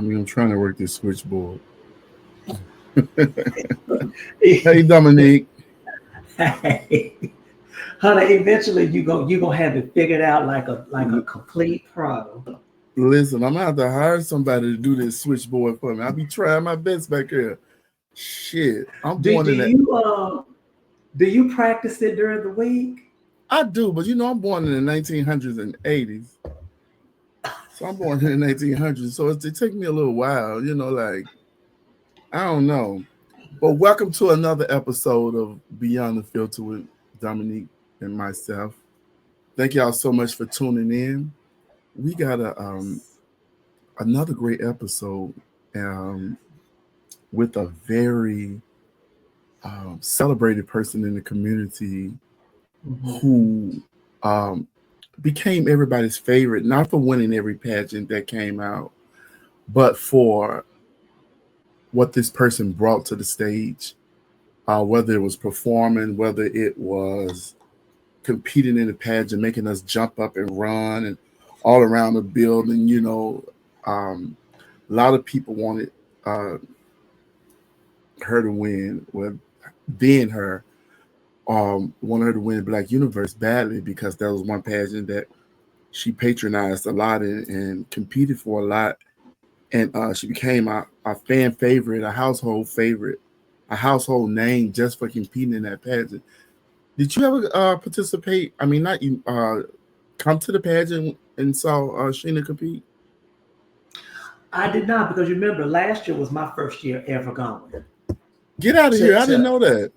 I'm trying to work this switchboard. Hey, Dominique. Hey, honey, eventually you gonna have it figured out like a complete pro. Listen, I'm gonna have to hire somebody to do this switchboard for me. I'll be trying my best back here. Shit, I'm Do born do in that. you do you practice it during the week? I do, but I'm born in the 1900s and 80s. So I'm born in the 1900s. So it takes me a little while, like, I don't know. But welcome to another episode of Beyond the Filter with Dominique and myself. Thank y'all so much for tuning in. We got another great episode um, with a very celebrated person in the community Mhm. who um, became everybody's favorite, not for winning every pageant that came out, but for what this person brought to the stage, whether it was performing, whether it was competing in the pageant, making us jump up and run and all around the building. A lot of people wanted uh, her to win, well, being her, wanted her to win Black Universe badly because that was one pageant that she patronized a lot and competed for a lot. And she became a fan favorite, a household favorite, a household name just for competing in that pageant. Did you ever participate? I mean, not you. Come to the pageant and saw Sheena compete. I did not because you remember last year was my first year ever going. Get out of here! I didn't To know that.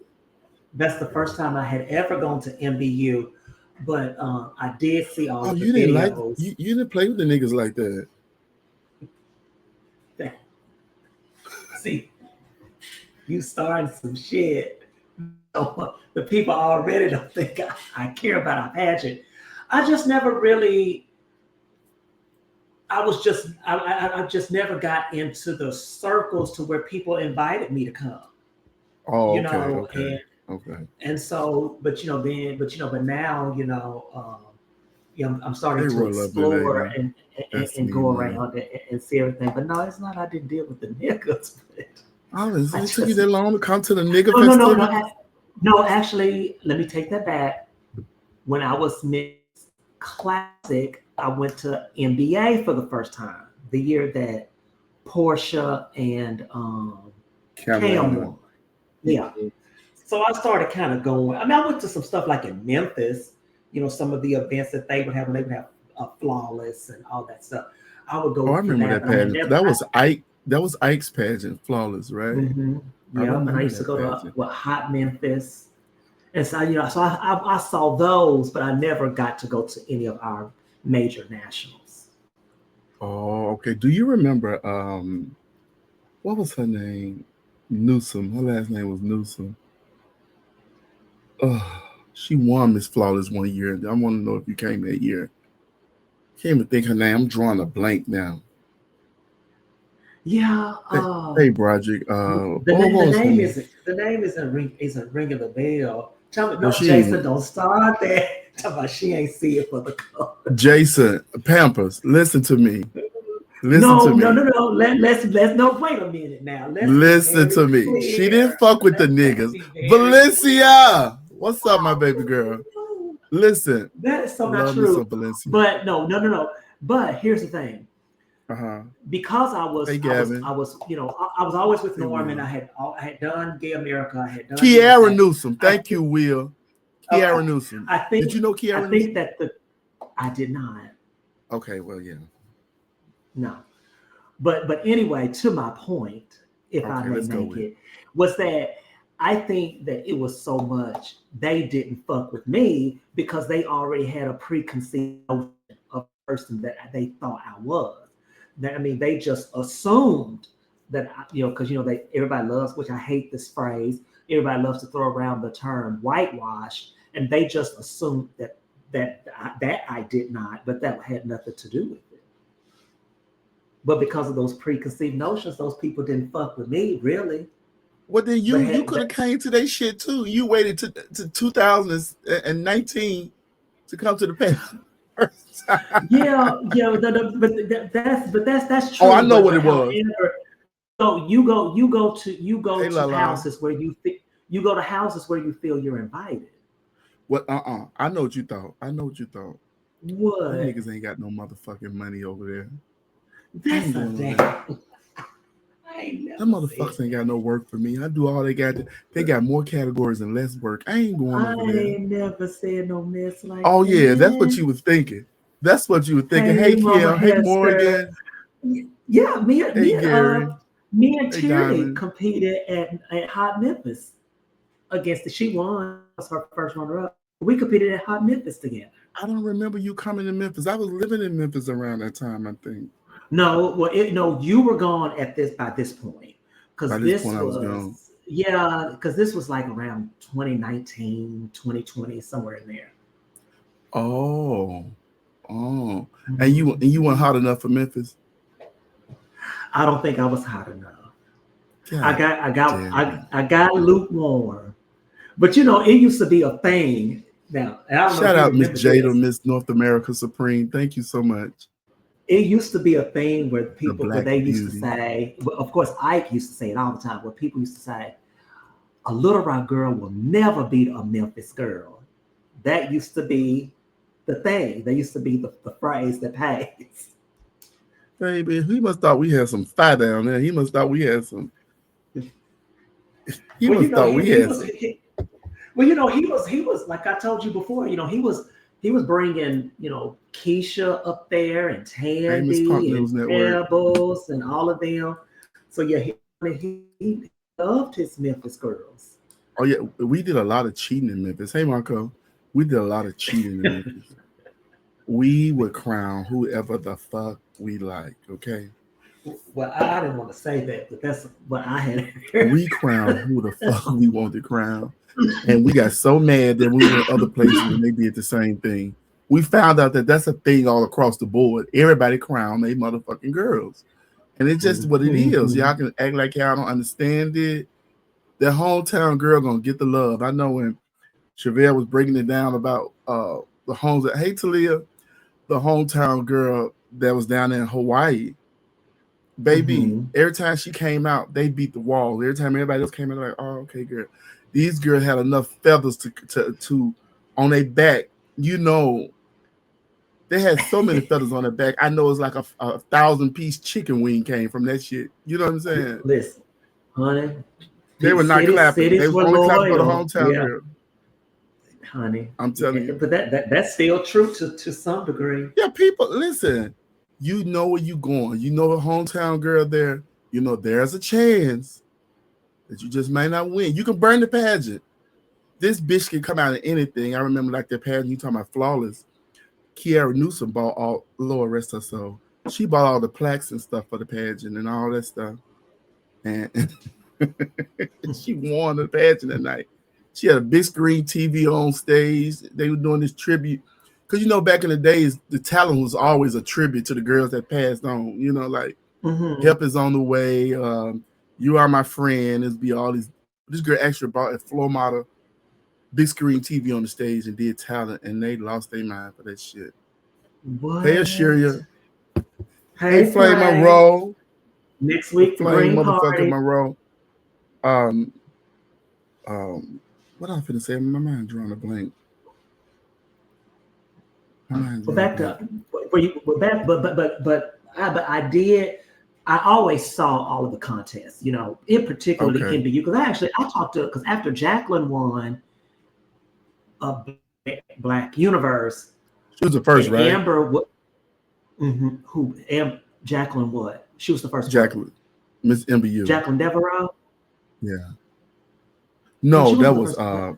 That's the first time I had ever gone to MBU, but I did see all Oh, of the you didn't like videos. you didn't play with the niggas like that. See, you starting some shit. So the people already don't think I care about a pageant. I just never really. I just never got into the circles to where people invited me to come. Oh, You okay, know, okay, and okay. and so, but now, I'm starting Hey, to real lovely explore lady. That's and me, go man. around and see everything. But no, it's not. I didn't deal with the niggas. But Honestly, I it took you just that long to come to the nigga no. festivities. No, actually, let me take that back. When I was Miss Classic, I went to NBA for the first time. The year that Portia and Cam Cameron. won. Yeah. So I started kind of going. I mean, I went to some stuff like in Memphis, some of the events that they would have, when they would have Flawless and all that stuff. I would Oh, I go for remember that, that but I had pageant. never. That was Ike. That was Ike's pageant, Flawless, right? I Yeah, and I remember used to that go to pageant. Hot Memphis, and so so I saw those, but I never got to go to any of our major nationals. Oh, okay. Do you remember what was her name? Newsom. Her last name was Newsom. Oh, she won Miss Flawless one year. I want to know if you came that year. Can't even think her name. I'm drawing a blank now. Yeah, Hey, Broderick. What the was her name name? isn't ringing the bell. Tell me, Well, no, she ain't Jason, don't start that. Tell me she ain't see it for the color. Jason Pampers. Listen to me. Listen to No, no, me. no, no. Let's no. Wait a minute now. Let's be Listen very to me. She didn't clear. fuck with the Let's niggas. be very clear. Valencia. What's up, my baby girl? No, Listen. that is so not Love me some true. Valencia. But no, no, no, no. But here's the thing. Uh-huh. Because Hey, Gavin. I was always with Hey, Norman. Will. I had done Gay America. I had done Kiara USA. Newsom. I Thank you, Will. okay. Kiara Newsom. I Did think you know I Kiara think Newsom? that the I did not. Okay, well, yeah. No. But anyway, to my point, if I Okay, may let's go make with it. it, was that I think that it was so much they didn't fuck with me because they already had a preconceived notion of the person that they thought I was. That I mean, they just assumed that because they everybody loves, which I hate this phrase. Everybody loves to throw around the term whitewash, and they just assumed that I did not, but that had nothing to do with it. But because of those preconceived notions, those people didn't fuck with me, really. Well, then But you could have came to that shit too. You waited to 2019 to come to the panel. first time. Yeah, yeah, that's Oh, I true. know what But it was. however, so you go Hey, to Lala. houses where you go to houses where you feel you're invited. What? I know what you thought. I know what you thought. Them What? niggas ain't got no motherfucking money over there. I That's ain't a going over there. damn. I ain't Them never said motherfuckers ain't got that. no work for me. I do all they got. They got more categories and less work. I ain't going I over there. ain't never said no mess like Oh yeah, that's what that. you was thinking. That's what you were thinking. Hey Hey, Mama Kim. Hey Hester. Morgan. Yeah, Hey Gary. me and Hey Tierney Diamond. competed at Hot Memphis against the she won. Was her first runner up. We competed at Hot Memphis together. I don't remember you coming to Memphis. I was living in Memphis around that time, I think. No, well, no, you were gone at this by this point, By because this point I was gone. this was like around 2019, 2020, somewhere in there. Oh. Oh. And you weren't Mhm. hot enough for Memphis? I don't think I was hot enough. God damn it. I got lukewarm. But it used to be a thing. Now, I don't know if Shout you out Miss remember Jada, this. Miss North America Supreme. Thank you so much. It used to be a thing The where Black they used to Beauty. say, well, of course, Ike used to say it all the time, where people used to say, a Little Rock girl will never beat a Memphis girl. That used to be the thing. That used to be the phrase that pays. Baby, he must thought we had some fire down there. He must thought we had some. He Well, must thought we he had was some. well, he was like I told you before. He was bringing Keisha up there and Famous Punk Tandy and News Network. Rebels and all of them. So yeah, he loved his Memphis girls. Oh yeah, we did a lot of cheating in Memphis. Hey Marco, we did a lot of cheating in Memphis. We would crown whoever the fuck we like. Okay, Well, I didn't want to say that, but that's what I had heard. we crown who the fuck we want to crown, and we got so mad that we went other places and they did the same thing. We found out that that's a thing all across the board. Everybody crown they motherfucking girls, and it's just what it is. Mhm. Y'all can act like y'all don't understand it. The hometown girl gonna get the love. I know when Chevelle was breaking it down about the homes. Hey Talia, the hometown girl that was down there in Hawaii, baby. Mhm. Every time she came out, they beat the wall. Every time everybody else came out, like, oh, okay, girl. These girls had enough feathers to on their back. You know, they had so many feathers on their back. I know it's like a 1,000-piece chicken wing came from that shit. You know what I'm saying? Listen, honey, They were not clapping. They cities was were only clapping for the loyal. hometown Yeah, girl. honey. I'm Yeah, telling you. but that's still true to some degree. Yeah, people, listen. You know where you going. You know a hometown girl there. You know there's a chance that you just might not win. You can burn the pageant. This bitch can come out of anything. I remember like that pageant you talking about flawless. Kiara Newsom bought all Lord rest her soul. She bought all the plaques and stuff for the pageant and all that stuff. And she won the pageant that night. She had a big screen TV on stage. They were doing this tribute. Cause back in the days, the talent was always a tribute to the girls that passed on. Like Hmm. Help is on the way. You Are My Friend. It'd be all these. This girl actually bought a floor model, big screen TV on the stage and did talent, and they lost their mind for that shit. Hey, What? Asheria. Hey, Hey, Flame Flame. Monroe. Next The week, the Flame Green motherfucking Party. Monroe. Um, what I'm finna say? My mind drawing a blank. My mind But drawing a back blank. to where you but back but I did. I always saw all of the contests, in particularly Okay. NBU, because I talked to because after Jacqueline won a Black Universe She was the first, and right? Amber Jacqueline what? She was the first what? Jacqueline. Miss MBU. Jacqueline Devereaux? Yeah. No, No, she that wasn't the was first Black.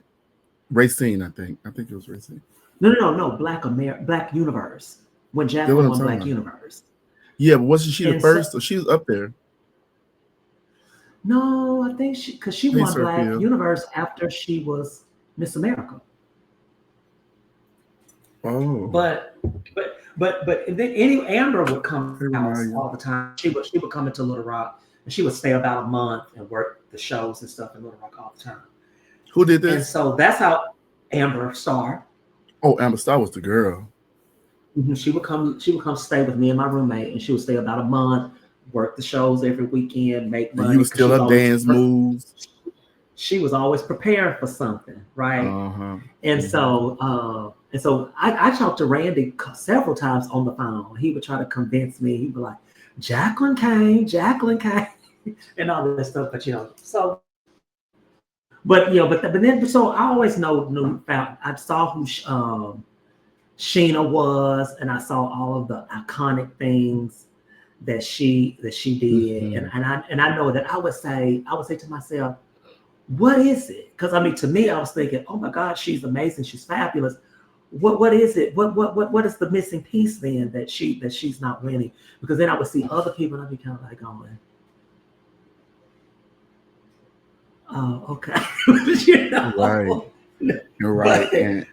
Racine, I think. I think it was Racine. No. Black Universe. When That's what Jacqueline I'm won talking Black about. Universe. Yeah, but wasn't she the And so first? So she was up there. no, I think because she Hey, won Black Sophia. Universe after she was Miss America. Oh, But and then Amber would come to hey, the house Ramaya. all the time. She would come into Little Rock and she would stay about a month and work the shows and stuff in Little Rock all the time. Who did And this? so that's how Amber Star. Oh, Amber Star was the girl. She would come. She would come stay with me and my roommate, and she would stay about a month, work the shows every weekend, make And you money was because she still was her always dance moves. she was always preparing for something, right? Uh-huh. And so I talked to Randy several times on the phone. He would try to convince me. He'd be like, Jacqueline came, and all that stuff. But so but then so I always found I saw who SHEENA was, and I saw all of the iconic things that she did, and I know that I would say to myself, what is it? Because I mean, to me, I was thinking, oh my God, she's amazing, she's fabulous. What is it? What is the missing piece then that she's not winning? Because then I would see other people, and I'd be kind of like going, oh, okay. Right. You're right. And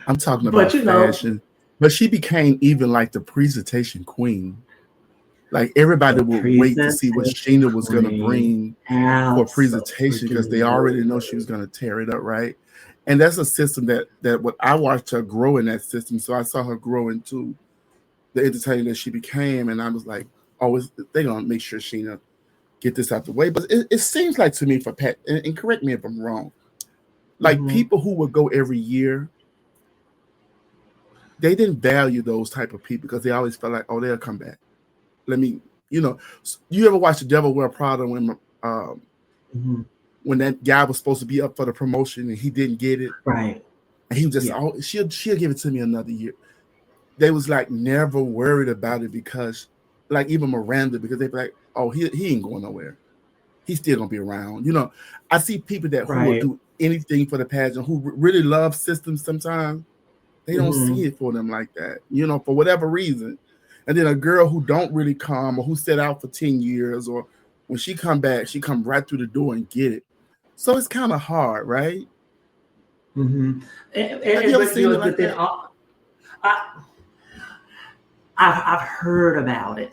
I'm talking about but fashion. But she became even like the presentation queen. Like everybody would wait to see what SHEENA was going to bring for presentation because they already know she was going to tear it up, right? And that's a system that what I watched her grow in that system. So I saw her grow into the entertainer that she became, and I was like, always they're gonna make sure SHEENA get this out the way. But it seems like to me, for Pat, and correct me if I'm wrong, like people who would go every year, they didn't value those type of people because they always felt like, oh, they'll come back. Let me, you ever watch The Devil Wear Prada when that guy was supposed to be up for the promotion and he didn't get it, right? And he was just, she'll give it to me another year. They was like never worried about it because, like even Miranda, because they be like, oh, he ain't going nowhere. He's still gonna be around. I see people who will do anything for the pageant, who really love systems sometimes. They don't see it for them like that, for whatever reason. And then a girl who don't really come or who set out for 10 years, or when she come back, she come right through the door and get it. So it's kind of hard, right? Have you ever seen it like that? I've heard about it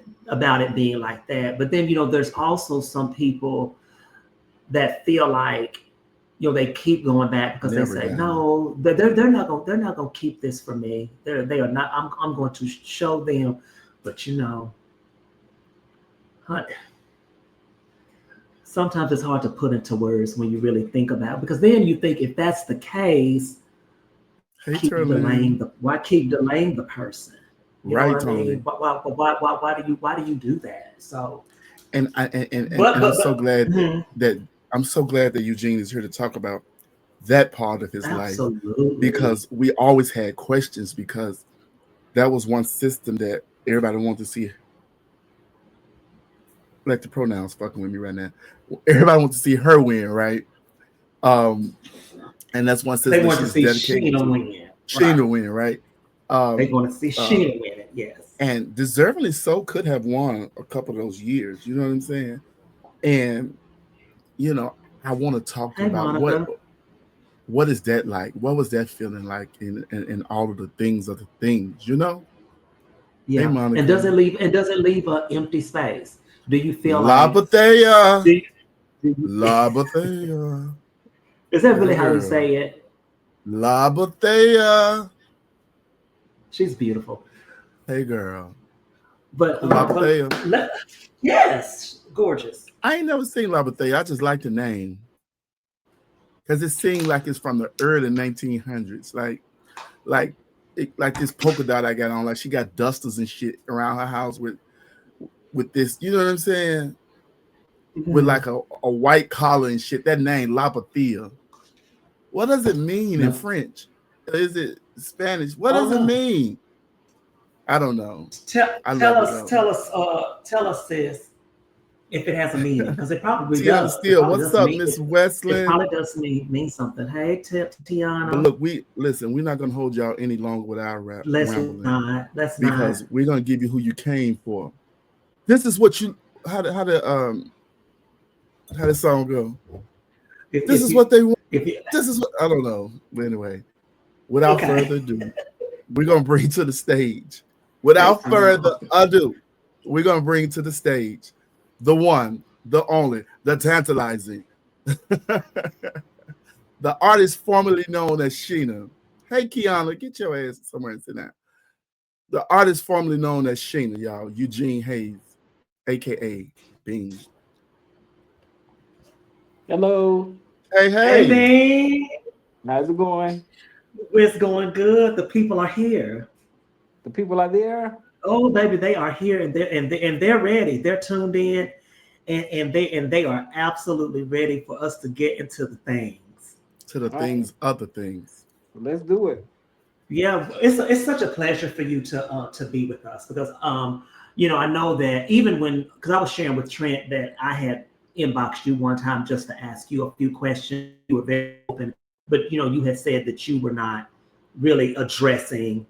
being like that. But then, there's also some people that feel like, they keep going back because they say, no, they're not gonna keep this for me. They are not. I'm going to show them. But sometimes it's hard to put into words when you really think about it, because then you think, if that's the case, why keep delaying the person? You know what I mean? Why do you do that? So, and I'm so glad that Eugene is here to talk about that part of his life, because we always had questions, because that was one system that everybody wanted to see. Like the pronouns fucking with me right now. Everybody wants to see her win, right? And that's one system they want to see SHEENA win. SHEENA win, right? They want to see SHEENA win it, yes. And deservingly so, could have won a couple of those years. You know what I'm saying? And I want to talk about what is that like? What was that feeling like in all of the things, Yeah. Hey, and does it leave an empty space? Do you feel Labathea? Labathea. Is that really how you say it? Labathea. She's beautiful. Hey, girl. But Labathea. Yes, gorgeous. I ain't never seen Labathea. I just like the name, because it seemed like it's from the early 1900s. Like this polka dot I got on. Like she got dusters and shit around her house with this. You know what I'm saying? With like a white collar and shit. That name, Labathea. What does it mean in French? Is it Spanish? What does it mean? I don't know. Tell us, sis, if it has a meaning, because it probably does. Still, what's up, Miss Westland? It probably does mean something. Hey, Tiana. But look, we're not gonna hold y'all any longer with our rambling. Let's because we're gonna give you who you came for. This is what you how did song go? This is what they want. This is what I don't know. But anyway, without further ado, we're gonna bring to the stage. Without further ado, we're gonna bring to the stage the one, the only, the tantalizing, the artist formerly known as SHEENA. Hey, Kiana, get your ass somewhere and sit down. The artist formerly known as SHEENA, y'all, Eugene Hayes, aka Bean. Hello, Hey, Hey, hey. man, how's it going? it's going good. The people are here. The people are there. Oh, baby, they are here, and they're ready. They're tuned in, and they are absolutely ready for us to get into the things. To the All right, things, other things. let's do it. Yeah, it's such a pleasure for you to be with us because I know that even when because I was sharing with Trent that I had inboxed you one time just to ask you a few questions. You were very open, but you had said that you were not really addressing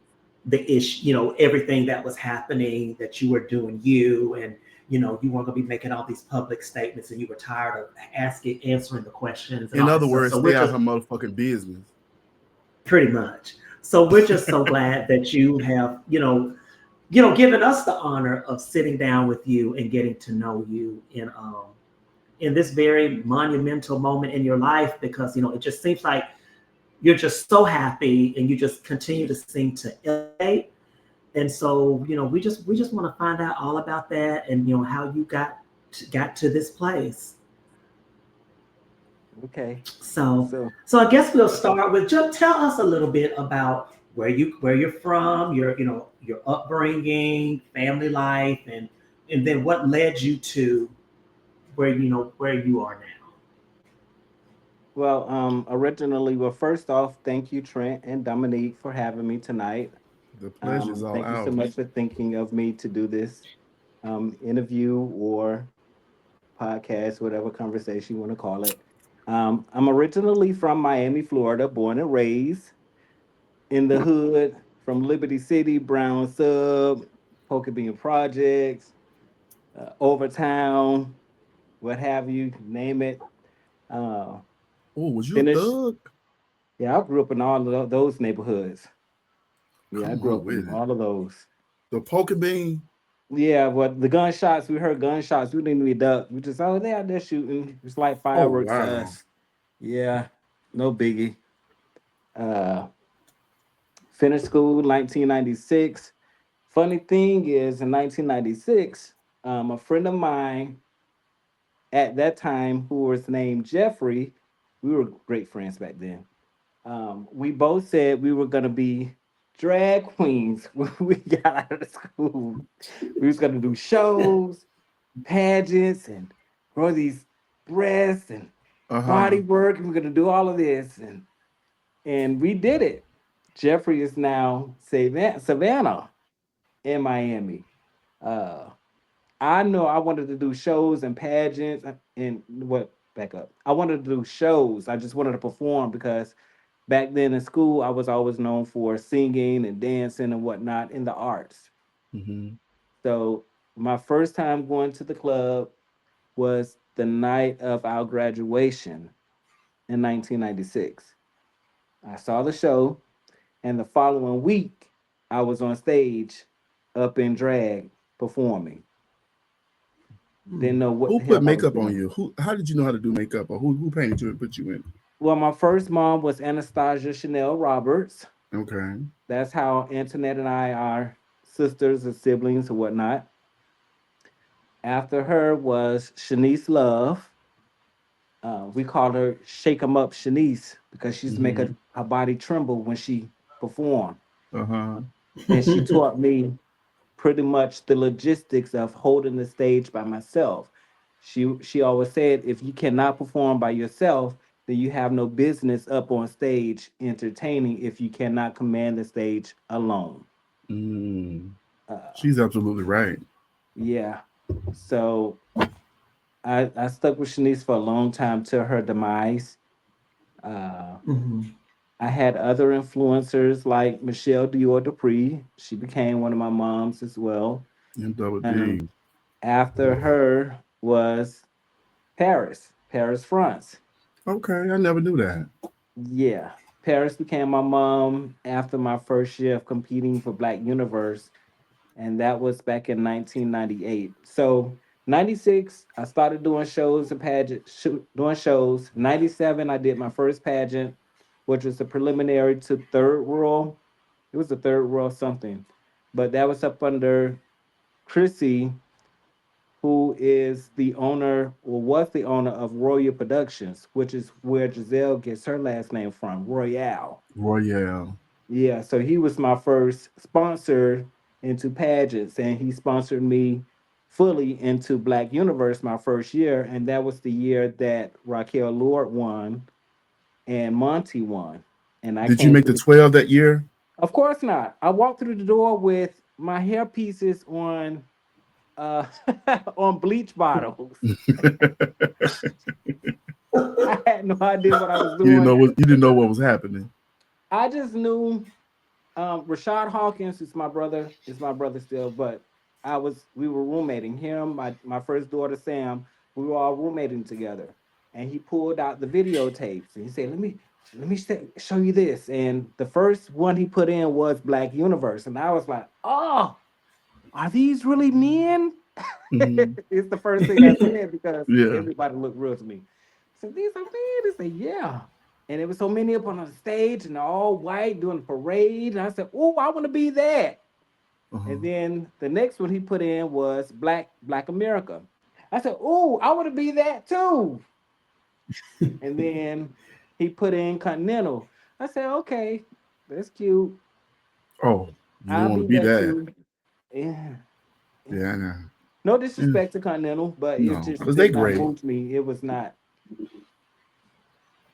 the issue, everything that was happening, that you were doing and you weren't gonna be making all these public statements and you were tired of answering the questions and In all other that stuff. words, So stay we're out just her motherfucking business. pretty much. So we're just so glad that you have, given us the honor of sitting down with you and getting to know you in this very monumental moment in your life because it just seems like you're just so happy and you just continue to seem to elevate. And so, we just want to find out all about that and how you got to this place. Okay, So, so so I guess we'll start with just tell us a little bit about where you're from, your upbringing, family life, and then what led you to where you are now. originally, first off, thank you, Trent and Dominique, for having me tonight. The pleasure's all Thank you so ours. much for thinking of me to do this interview or podcast, whatever conversation you want to call it. I'm originally from Miami, Florida, born and raised in the hood from Liberty City, Brown Sub, Poker Bean Projects, Overtown, what have you, name it. Uh, Oh, was you a finished. thug? Yeah, I grew up in all of those neighborhoods. Yeah, I Come grew on up in with it. all of those. The poker bean. Yeah, but the gunshots, we heard gunshots. We didn't even duck. We just, oh, they out there shooting. It's like Oh fireworks to wow. us. Yeah, no biggie. Uh, Finished school 1996. Funny thing is, in 1996, a friend of mine at that time, who was named Jeffrey, we were great friends back then. We both said we were gonna be drag queens when we got out of school. We was gonna do shows, pageants, and grow these breasts and Uh-huh. body work. And we're gonna do all of this, and we did it. Jeffrey is now Savannah in Miami. Uh, I know I wanted to do shows and pageants and what back up. I wanted to do shows. I just wanted to perform because back then in school I was always known for singing and dancing and whatnot in the arts. Mm-hmm. So my first time going to the club was the night of our graduation in 1996. I saw the show, and the following week I was on stage up in drag performing. Didn't know what Who the put hell I was makeup on doing. you? How did you know how to do makeup? Or who painted you and put you in? Well, my first mom was Anastasia Chanel Roberts. Okay. That's how Antoinette and I are sisters and siblings and whatnot. After her was Shanice Love. We called her Shake 'em Up Shanice because she used to make Mm-hmm. her body tremble when she performed. Uh-huh. And she taught me pretty much the logistics of holding the stage by myself. She always said, if you cannot perform by yourself, then you have no business up on stage entertaining if you cannot command the stage alone. Mm. Uh, She's absolutely right. yeah. So I stuck with Shanice for a long time till her demise. Uh, Mhm. I had other influencers like Michelle Dior Dupree. She became one of my moms as well. And double D. Um, After her was Paris, France. Okay, I never knew that. Yeah, Paris became my mom after my first year of competing for Black Universe, and that was back in 1998. So 96, I started doing shows and doing shows. 97, I did my first pageant, which was the preliminary to third world. It was the third world something. but that was up under Chrissy, who is the owner or was the owner of Royal Productions, which is where Giselle gets her last name from, Royale. Royale. Yeah, so he was my first sponsor into pageants, and he sponsored me fully into Black Universe my first year, and that was the year that Raquel Lord won and Monty won. And I Did you came make the through. 12 that year? Of course not. I walked through the door with my hair pieces on uh on bleach bottles. I had no idea what I was doing. You didn't know what was happening. I just knew Rashad Hawkins is my brother still, but we were roommating him, my first daughter Sam, we were all roommating together. And he pulled out the videotapes and he said, let me show you this. And the first one he put in was Black Universe. And I was like, oh, are these really men? Mhm. It's the first thing I said because Yeah. everybody looked real to me. So these are men. They said, yeah. And there was so many up on the stage and they're all white doing a parade. And I said, oh, I want to be that. Uh-huh. And then the next one he put in was Black America. I said, oh, I want to be that too. And then he put in Continental. I said, okay, that's cute. Oh, you I'll don't want be to be that that. too. Yeah. Yeah, I know. No Yeah. disrespect to Continental, but it No, just because they did not great. move me. It was not,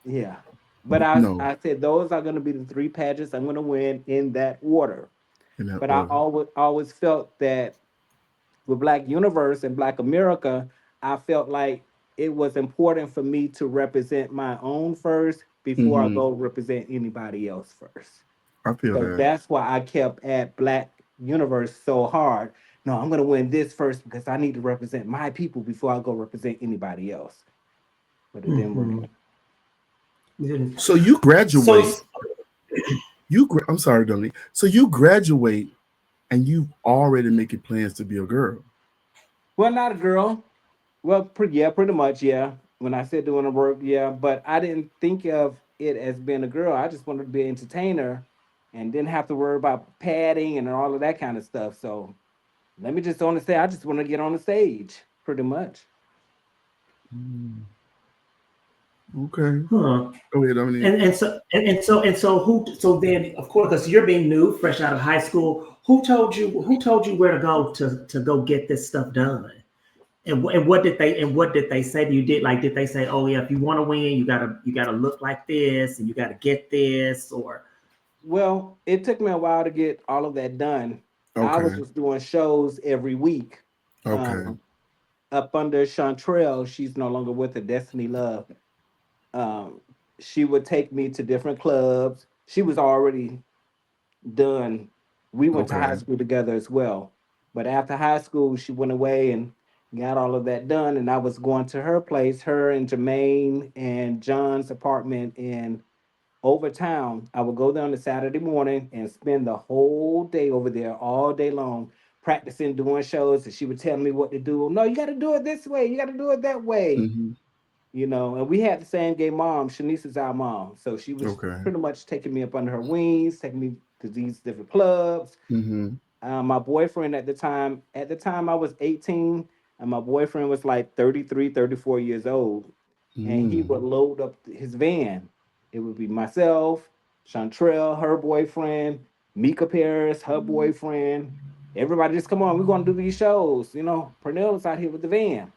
yeah. But No, I said those are gonna be the three pageants I'm gonna win in that order. in that But I order. always felt that with Black Universe and Black America, I felt like it was important for me to represent my own first before I Hmm. go represent anybody else first. I feel So that. that's why I kept at Black Universe so hard. No, I'm gonna win this first because I need to represent my people before I go represent anybody else. But it didn't work Mhm. out. So you So graduate. I'm sorry, Dominique. So you graduate and you already making plans to be a girl. Well, not a girl. Well, yeah, pretty much, yeah. When I said doing the work, yeah, but I didn't think of it as being a girl. I just wanted to be an entertainer and didn't have to worry about padding and all of that kind of stuff. So let me just only say I just want to get on the stage, pretty much. Mm, okay. huh. Go ahead, Dominique. And so who so then of course because you're being new, fresh out of high school, who told you where to go to go get this stuff done? And what did they say to you? Did they say, oh yeah, if you want to win, you gotta look like this and you gotta get this or Well, it took me a while to get all of that done. I was Okay. just doing shows every week. Okay. Um, Up under Chantrell, she's no longer with the Destiny Love. Um, she would take me to different clubs. She was already done. We went to high Okay. school together as well. But after high school, she went away and got all of that done. And I was going to her place, her and Jermaine and John's apartment in Overtown. I would go there on a Saturday morning and spend the whole day over there, all day long, practicing doing shows. And she would tell me what to do. No, you got to do it this way. You got to do it that way. Hmm. And we had the same gay mom. Shanice is our mom. So she was Okay. pretty much taking me up under her wings, taking me to these different clubs. Hmm. My boyfriend at the time I was 18, and my boyfriend was like 33, 34 years old. And he Mm. would load up his van. It would be myself, Chantrell, her boyfriend, Mika Paris, her boyfriend. Everybody just come on, we're gonna do these shows. Pernell is out here with the van.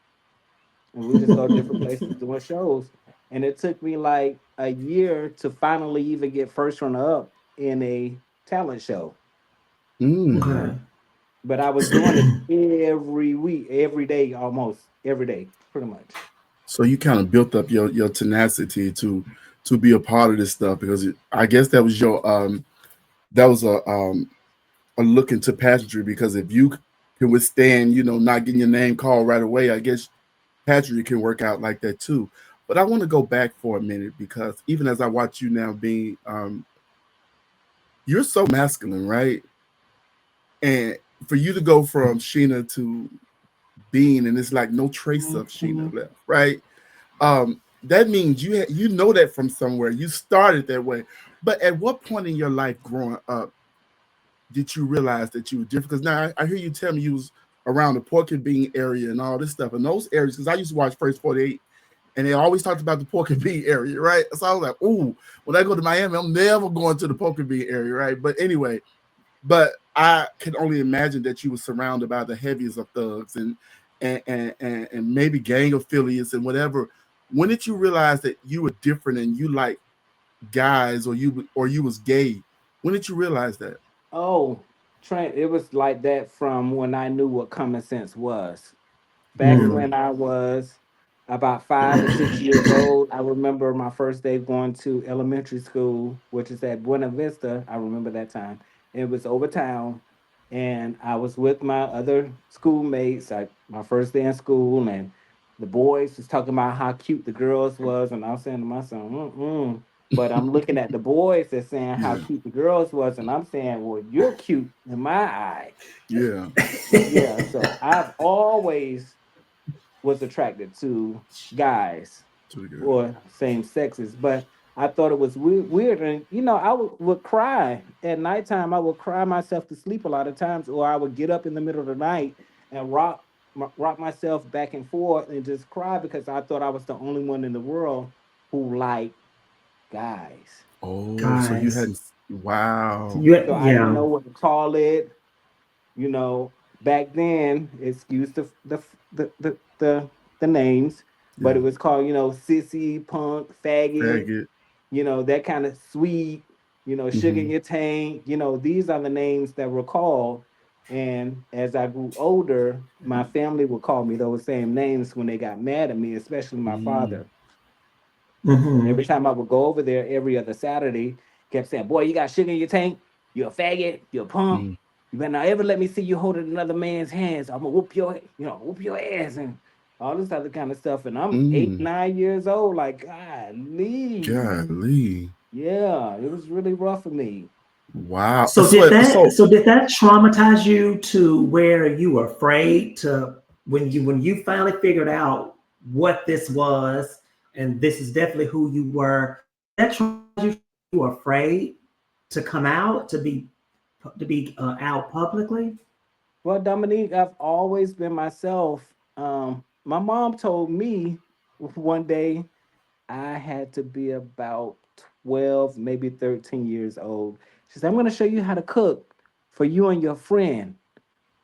And we just go to different places doing shows. And it took me like a year to finally even get first runner up in a talent show. Mm. okay. But I was doing it every week, every day, almost every day, pretty much. So you kind of built up your tenacity to be a part of this stuff because I guess that was a look into pageantry because if you can withstand not getting your name called right away, I guess pageantry can work out like that too. But I want to go back for a minute because even as I watch you now being you're so masculine, right? And for you to go from Sheena to Bean and it's like no trace of Sheena Mhm. left, right? That means you know that from somewhere. You started that way. But at what point in your life growing up did you realize that you were different? Because now I hear you tell me you was around the pork and bean area and all this stuff. And those areas, because I used to watch First 48, and they always talked about the pork and bean area, right? So I was like, ooh, when I go to Miami, I'm never going to the pork and bean area, right? But anyway, but I can only imagine that you were surrounded by the heaviest of thugs and maybe gang affiliates and whatever. When did you realize that you were different and you like guys or you was gay? When did you realize that? Oh, Trent, it was like that from when I knew what common sense was. Back Yeah. Mm. when I was about 5 or 6 years old, I remember my first day going to elementary school, which is at Buena Vista. I remember that time. It was over town, and I was with my other schoolmates. My first day in school, and the boys was talking about how cute the girls was, and I was saying to myself, mm-mm. But I'm looking at the boys that's saying how Yeah. cute the girls was, and I'm saying, well, you're cute in my eye. Yeah. Yeah, so I've always was attracted to guys To the girl. or same sexes, but I thought it was weird. And I would cry at nighttime. I would cry myself to sleep a lot of times, or I would get up in the middle of the night and rock myself back and forth and just cry because I thought I was the only one in the world who liked guys. Oh, so you Guys. hadn't. Wow. So I didn't Yeah. know what to call it. you know, Back then, excuse the names, but Yeah. it was called, sissy, punk, faggot, Faggot. that kind of sweet, sugar in Mm-hmm. your tank. These are the names that were called. And as I grew older, my family would call me those same names when they got mad at me, especially my Mm. father. And Mm-hmm. every time I would go over there every other Saturday, kept saying, "Boy, you got sugar in your tank. You're a faggot. You're a punk. Mm. You better not ever let me see you holding another man's hands. I'm gonna whoop your ass and all this other kind of stuff." And I'm eight, Mm. 9 years old. Like, golly, Golly. yeah, it was really rough for me. Wow. So did So that so so did that traumatize you to where you were afraid to when you finally figured out what this was and this is definitely who you were, that traumatize you, you were afraid to come out to be out publicly? Well, Dominique, I've always been myself. My mom told me one day I had to be about 12, maybe 13 years old. She said, "I'm going to show you how to cook for you and your friend."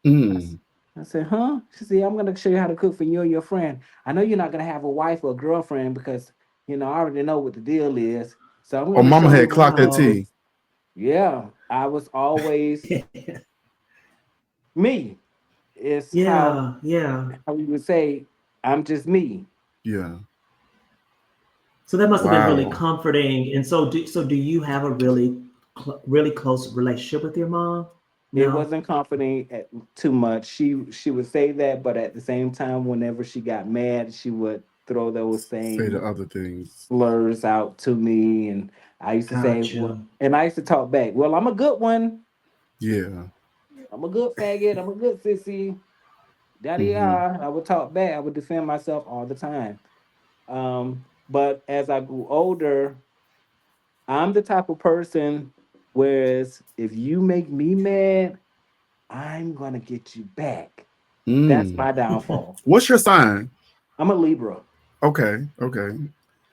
I, s- mm. I said, "Huh?" She said, "I'm going to show you how to cook for you and your friend. I know you're not going to have a wife or a girlfriend because, I already know what the deal is. So I'm Oh, going to mama show Oh had you." clocked that wow. T. Yeah, I was always me. It's how, Yeah, yeah. how we would say, I'm just me. Yeah. So that must have been really Wow. comforting. And so do you have a really close relationship with your mom? It No. wasn't comforting too much. She would say that, but at the same time, whenever she got mad, she would throw those Say the same other things. slurs out to me, and I used to say, Gotcha. "Well," and I used to talk back. "Well, I'm a good one. Yeah. I'm a good faggot. I'm a good sissy." Daddy, Mm-hmm. I would talk back. I would defend myself all the time. But as I grew older, I'm the type of person. Whereas if you make me mad, I'm gonna get you back. That's Mm. my downfall. What's your sign? I'm a Libra. Okay. Okay.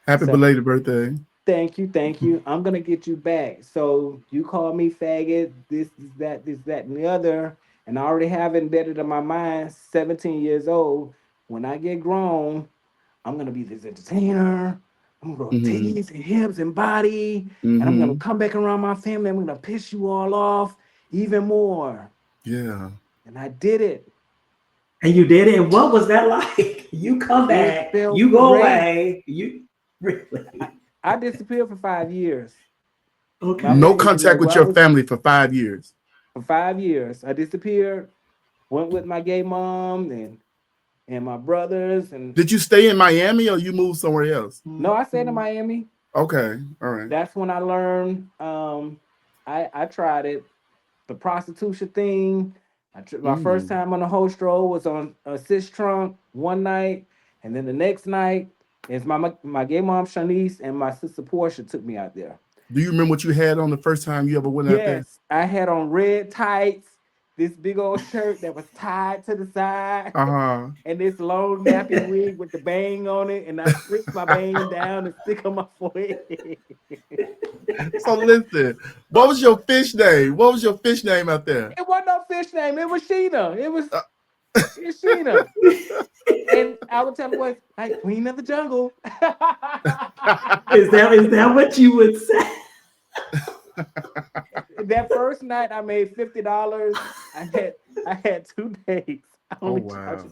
Happy So belated birthday. thank you, thank you. I'm gonna get you back. So you call me faggot, this, that, and the other, and I already have it embedded in my mind, 17 years old. When I get grown, I'm gonna be this entertainer. I'm gonna grow Mm-hmm. titties and hips and body, and I'm gonna Mm-hmm. come back around my family. I'm gonna piss you all off even more. Yeah. And I did it. And you did it. And what was that like? You come It back, felt you go great. away, you I, really I disappeared for 5 years. My okay. No family didn't know contact with where I your was family for 5 years. for 5 years. I disappeared, went with my gay mom and my brothers, and Did you stay in Miami or you moved somewhere else? no, I stayed in Miami. Okay. All right. That's when I learned. I tried it, the prostitution thing. My first Mm. time on the host roll was on a cis trunk one night, and then the next night is my gay mom Shanice and my sister Portia took me out there. Do you remember what you had on the first time you ever went out there? Yes, I had on red tights, this big old shirt that was tied to the side, Uh and this long nappy wig with the bang on it, and I flipped my bang down and stick on my forehead. So listen, what was your fish name? What was your fish name out there? It wasn't no fish name. It was SHEENA. It's SHEENA. And I would tell the boys, like, Queen of the Jungle. Is that what you would say? That first night I made $50. I had 2 days. I only charged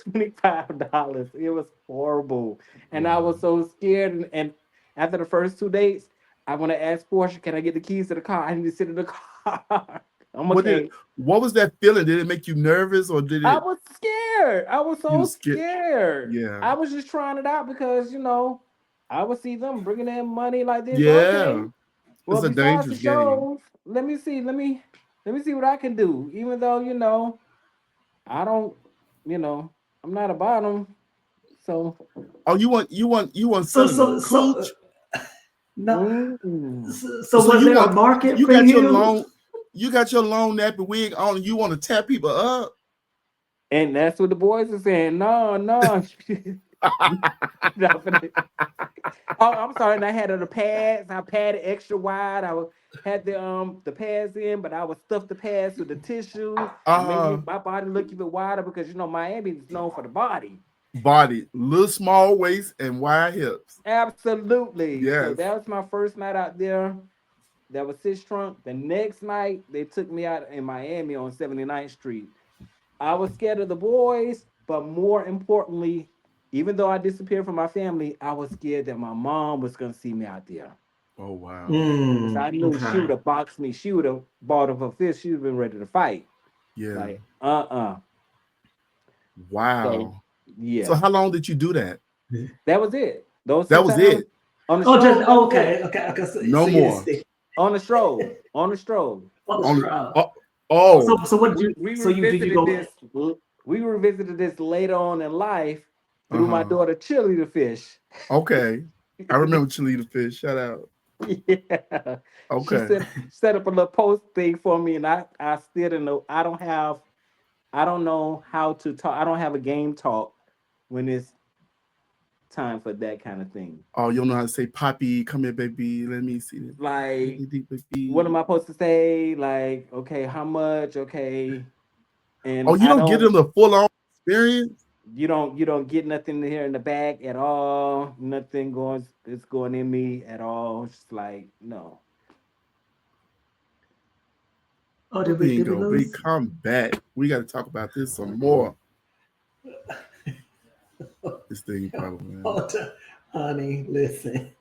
$25. It was horrible. And I was so scared. And after the first 2 days, I want to ask Portia, can I get the keys to the car? I need to sit in the car. What was that feeling? Did it make you nervous or did it? I was scared. I was so scared. Yeah. I was just trying it out because, I would see them bringing in money like this. Yeah. Okay. Well, it's a dangerous game. Let me see what I can do. Even though, I don't, I'm not about them. So. Oh, you want so no. So was you there a market you for got you? You got your long nappy wig on and you want to tap people up? And that's what the boys are saying. No. Oh, I'm sorry. And I had the pads. I padded extra wide. I had the pads in, but I would stuff the pads with the tissue. Make my body look even wider because Miami is known for the body. Little small waist and wide hips. Absolutely. Yes. So that was my first night out there. That was Six Trunk. The next night they took me out in Miami on 79th Street. I was scared of the boys, but more importantly, even though I disappeared from my family, I was scared that my mom was gonna see me out there. Oh wow! So I knew she would have boxed me. She would have bought up her fist. She would have been ready to fight. Yeah. Like Wow. So, yeah. So how long did you do that? That was it. That was it. On the stroll, okay. So no more. On the stroll. So what did you? We revisited this later on in life through my daughter Chili the Fish. Okay, I remember Chili the Fish. Shout out. Yeah. Okay. She set up a little post thing for me, and I still don't know. I don't know how to talk. I don't have a game talk when it's time for that kind of thing. Oh, you don't know how to say "Poppy, come here, baby. Let me see this." Like, what am I supposed to say? Like, okay, how much? Okay, and you don't get them the full-on experience. You don't get nothing here in the back at all. Nothing going in me at all. It's just like no. Oh, did we come back? We got to talk about this some more. This thing probably. Honey, listen.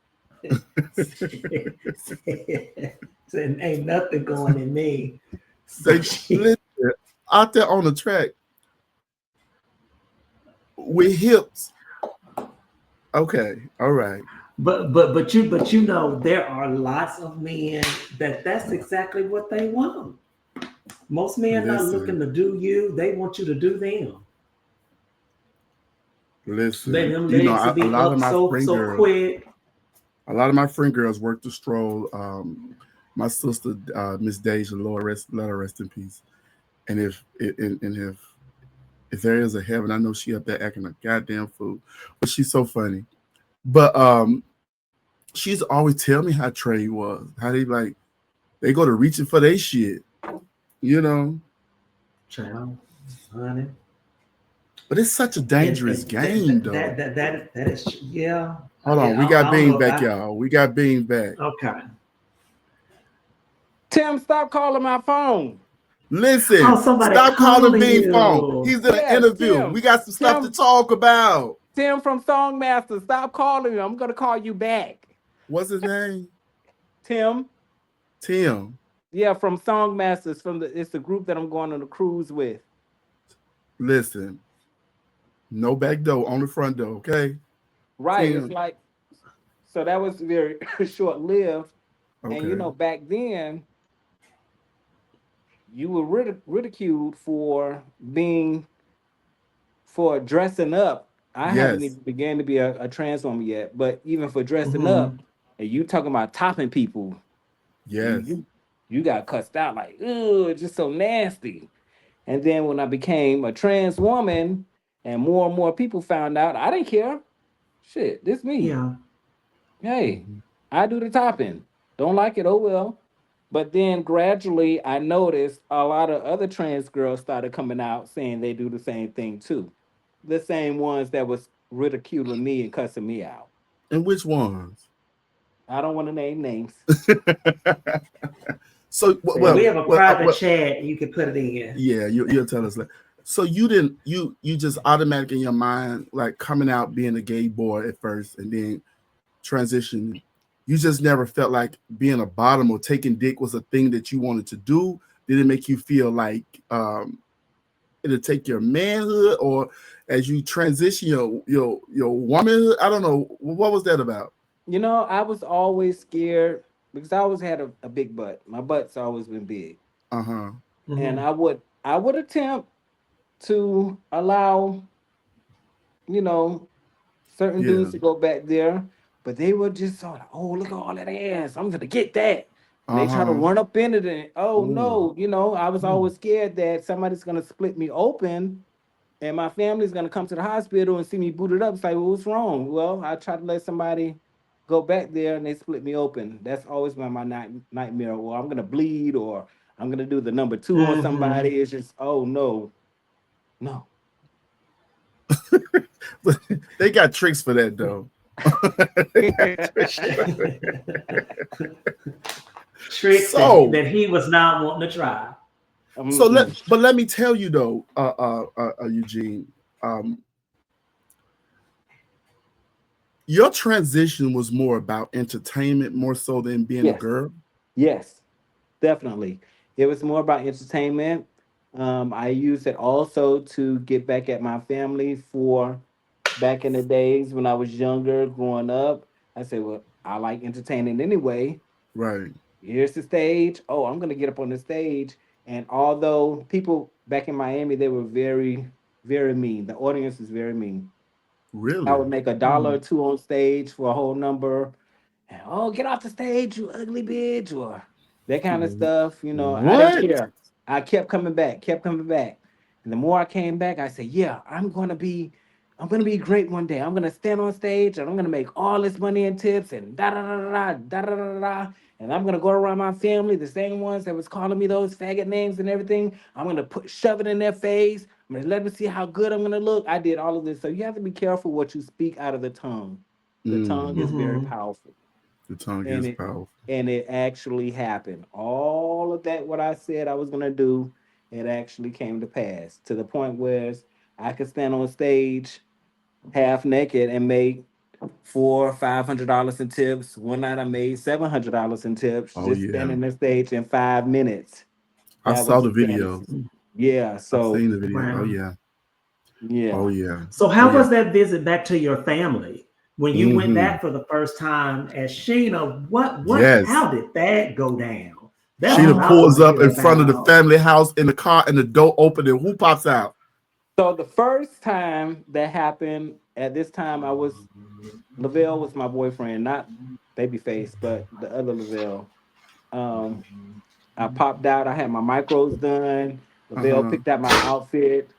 Ain't nothing going in me. Listen, out there on the track with hips. Okay, all right. But you know there are lots of men that's exactly what they want. Most men not looking to do you; they want you to do them. Listen, a lot of my friend girls, quick. A lot of my friend girls work the stroll. My sister, Miss Deja, let her rest in peace. And if there is a heaven, I know she up there acting a goddamn fool. But she's so funny. But she's always tell me how Trey was, how they go to reaching for their shit, Child, honey. But it's such a dangerous game, though. That is, yeah. Hold on, we got Bean back, y'all. We got Bean back. Okay. Tim, stop calling my phone. Listen, stop calling Bean phone. He's in an interview. Tim, we got some stuff to talk about. Tim from Songmaster, stop calling me. I'm gonna call you back. What's his name? Tim. Yeah, from Songmasters. It's the group that I'm going on a cruise with. Listen, no back door, only front door, okay? Right. Tim. It's like, so that was very short-lived. Okay. And back then, you were ridiculed for dressing up. I haven't even began to be a trans woman yet, but even for dressing up and you talking about topping people, you Yes. you got cussed out like, "Ugh, it's just so nasty." And then when I became a trans woman, and more people found out, I didn't care. Shit, this me. Yeah. Hey, Mhm. I do the topping. Don't like it, oh well. But then gradually, I noticed a lot of other trans girls started coming out saying they do the same thing too. The same ones that was ridiculing me and cussing me out. And which ones? I don't want to name names. So Well, we well, have a well, private chat. You can put it in. yeah, you'll tell us that. So you just automatically in your mind like coming out being a gay boy at first and then transitioning. You just never felt like being a bottom or taking dick was a thing that you wanted to do. Did it make you feel like it'll take your manhood, or as you transition your womanhood? I don't know. What was that about? You know, I was always scared because I always had a big butt. My butt's always been big. Uh-huh. And Mhm. I would attempt to allow, you know, certain Yeah. dudes to go back there, but they were just sort of, oh, look at all that ass. I'm gonna get that. And they try to Uh-huh. run up in it and oh Ooh. no, I was Ooh. always scared that somebody's gonna split me open and my family's gonna come to the hospital and see me booted up. It's like, well, what's wrong? Well, I tried to let somebody go back there and they split me open. That's always been my nightmare. Or I'm gonna bleed, or I'm gonna do the number two on Mhm. somebody. It's just, oh no, no. They got tricks for that though. They got tricks for that. Tricks So that he was not wanting to try. so Mm-mm. let me tell you though, Eugene, um, your transition was more about entertainment more so than being a Yes, girl. yes, definitely. It was more about entertainment. I used it also to get back at my family for back in the days when I was younger, growing up. I said, well, I like entertaining anyway. Right. Here's the stage. Oh, I'm gonna get up on the stage. And although people back in Miami, they were very, very mean. The audience is very mean. I Really? would make a dollar or Mm. two on stage for a whole number. And oh, get off the stage, you ugly bitch, or that kind of stuff. I didn't What? care. I kept coming back, kept coming back. And the more I came back, I said, yeah, I'm gonna be great one day. I'm gonna stand on stage and I'm gonna make all this money in tips and da da da da da da da da. And I'm gonna go around my family, the same ones that was calling me those faggot names and everything. I'm gonna shove it in their face. I'm gonna let them see how good I'm gonna look. I did all of this. So you have to be careful what you speak out of the tongue. The tongue is Mm, very Mhm. powerful. the tongue And is it powerful. and it actually happened. All of that what I said I was gonna do, it actually came to pass to the point where I could stand on stage half naked and make $400-500 in tips. One night I made $700 in tips Oh just yeah. standing on stage in 5 minutes. I That saw was the insanity. videos. Yeah. I've So seen the video. Oh Wow. yeah. Oh yeah. yeah. So Oh how yeah. was that visit back to your family when you went Mm-hmm. back for the first time as Sheena? What Yes. how did that go down? That's what Sheena I Um, want pulls to up hear in front of the about. family house in the car and the door open and who pops out? so the first time that happened, at this time Lavelle was my boyfriend, not Babyface, but the other Lavelle. Um, I popped out. I had my micros done. Lavelle Uh-huh. picked out my outfit.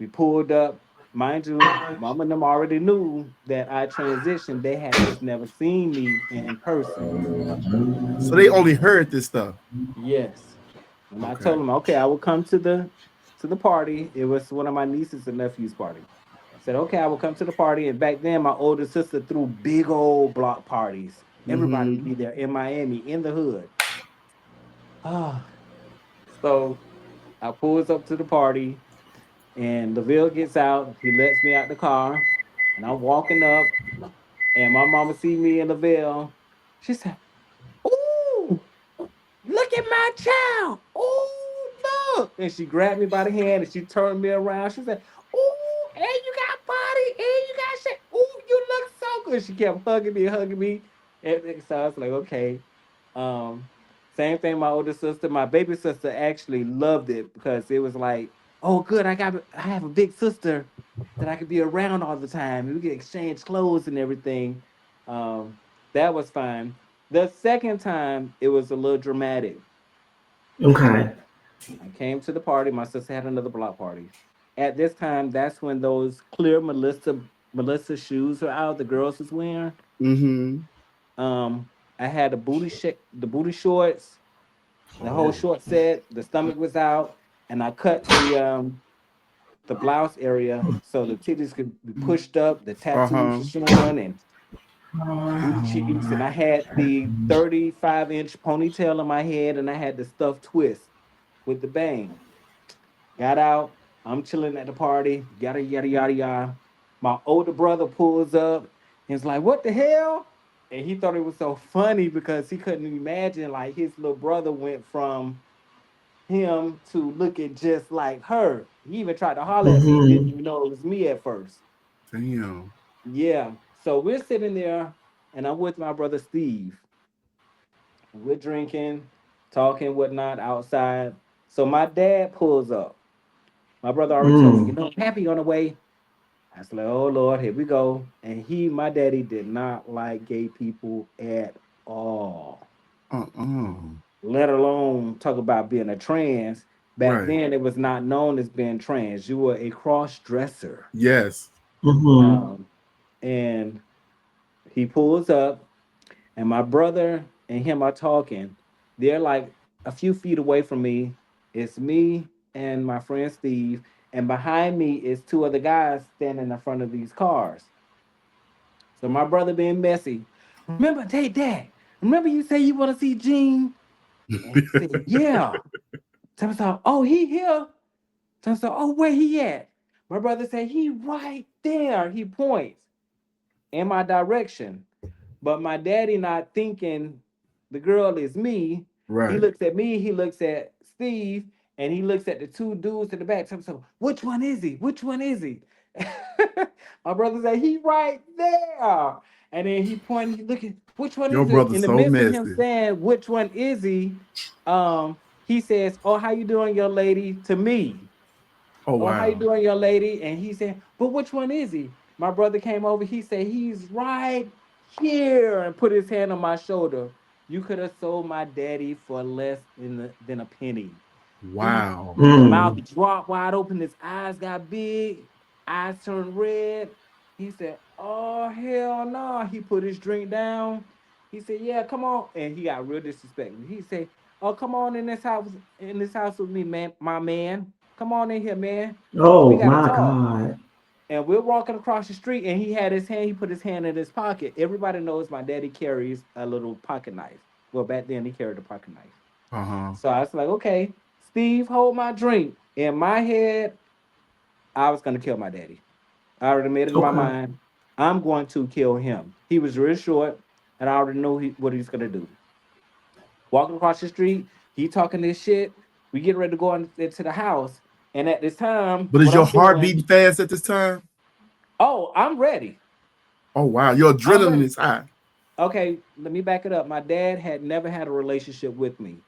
We pulled up. Mind you, mom and them already knew that I transitioned. They had just never seen me in person. So they only heard this stuff. Yes. And I Okay. told them, okay, I will come to the party. It was one of my nieces and nephews' party. I said, okay, I will come to the party. And back then, my older sister threw big old block parties. Everybody would Mm-hmm. be there in Miami, in the hood. Ah, so I pulls up to the party, and Laville gets out. He lets me out the car, and I'm walking up, and my mama see me and Laville. She said, "Ooh, look at my child! Ooh, look!" And she grabbed me by the hand and she turned me around. She said, "Ooh, and you got body, and you got shit. Ooh, you look so good." She kept hugging me. And so I was like, okay. Um, Same thing. My older sister, my baby sister, actually loved it because it was like, oh, good. I have a big sister that I could be around all the time. We could exchange clothes and everything. Um, That was fine. The second time, it was a little dramatic. Okay. I came to the party. My sister had another block party. At this time, that's when those clear Melissa shoes are out. The girls was wearing. Mm-hmm. Um, I had the booty shorts, the whole Oh. short set. The stomach was out, and I cut the blouse area so the titties could be pushed up. The tattoos Uh-huh. were showing, and booty cheeks. And I had the 35-inch ponytail on my head, and I had the stuffed twist with the bang. Got out. I'm chilling at the party. Yada yada yada yada. My older brother pulls up. And he's like, "What the hell?" And he thought it was so funny because he couldn't imagine like his little brother went from him to looking just like her. He even tried to holler at me. Didn't Mm-hmm. even know it was me at first. Damn. Yeah. So we're sitting there, and I'm with my brother Steve. We're drinking, talking, whatnot outside. So my dad pulls up. My brother already told me, Mm. Pappy on the way. I was like, oh Lord, here we go. And my daddy did not like gay people at all, Uh-uh. let alone talk about being a trans. Back Right. then, it was not known as being trans. You were a cross dresser. Yes. Mm-hmm. Um, and he pulls up, and my brother and him are talking. They're like a few feet away from me. It's me and my friend Steve, and behind me is two other guys standing in front of these cars. So my brother being messy. Remember, hey dad, remember you say you want to see Gene? And he said, yeah. Tell me so, oh, he here. Tell me so, oh, where he at? My brother said, he right there. He points in my direction. But my daddy not thinking the girl is me. He Right. looks at me, he looks at Steve, and he looks at the two dudes in the back. So, which one is he? Which one is he? My brother said, he right there. And then he pointed, he looking, which one Your is it? brother's In the so midst of him messy. saying, which one is he says, oh, how you doing, young lady, to me? Oh Oh, how you wow. doing, young lady? And he said, but which one is he? My brother came over. He said, he's right here, and put his hand on my shoulder. You could have sold my daddy for less than a penny. He Wow. mouth Mm. dropped wide open. His eyes got big. Eyes turned red. He said, oh, hell no. He put his drink down. He said, yeah, come on. And he got real disrespectful. He said, oh, come on in this house with me, man, my man. Come on in here, man. We Oh gotta my talk. God. And we're walking across the street, and he put his hand in his pocket. Everybody knows my daddy carries a little pocket knife. Well, back then he carried a pocket knife. Uh-huh. So I was like, okay, Steve, hold my drink. In my head, I was gonna kill my daddy. I already made it in my Okay. mind. I'm going to kill him. He was real short, and I already know what he's gonna do. Walking across the street, he talking this shit. We get ready to go into the house, and at this time, But is what your I'm heart doing, beating fast at this time? oh, I'm ready. Oh wow. Your I'm adrenaline ready. is high. Okay, let me back it up. My dad had never had a relationship with me.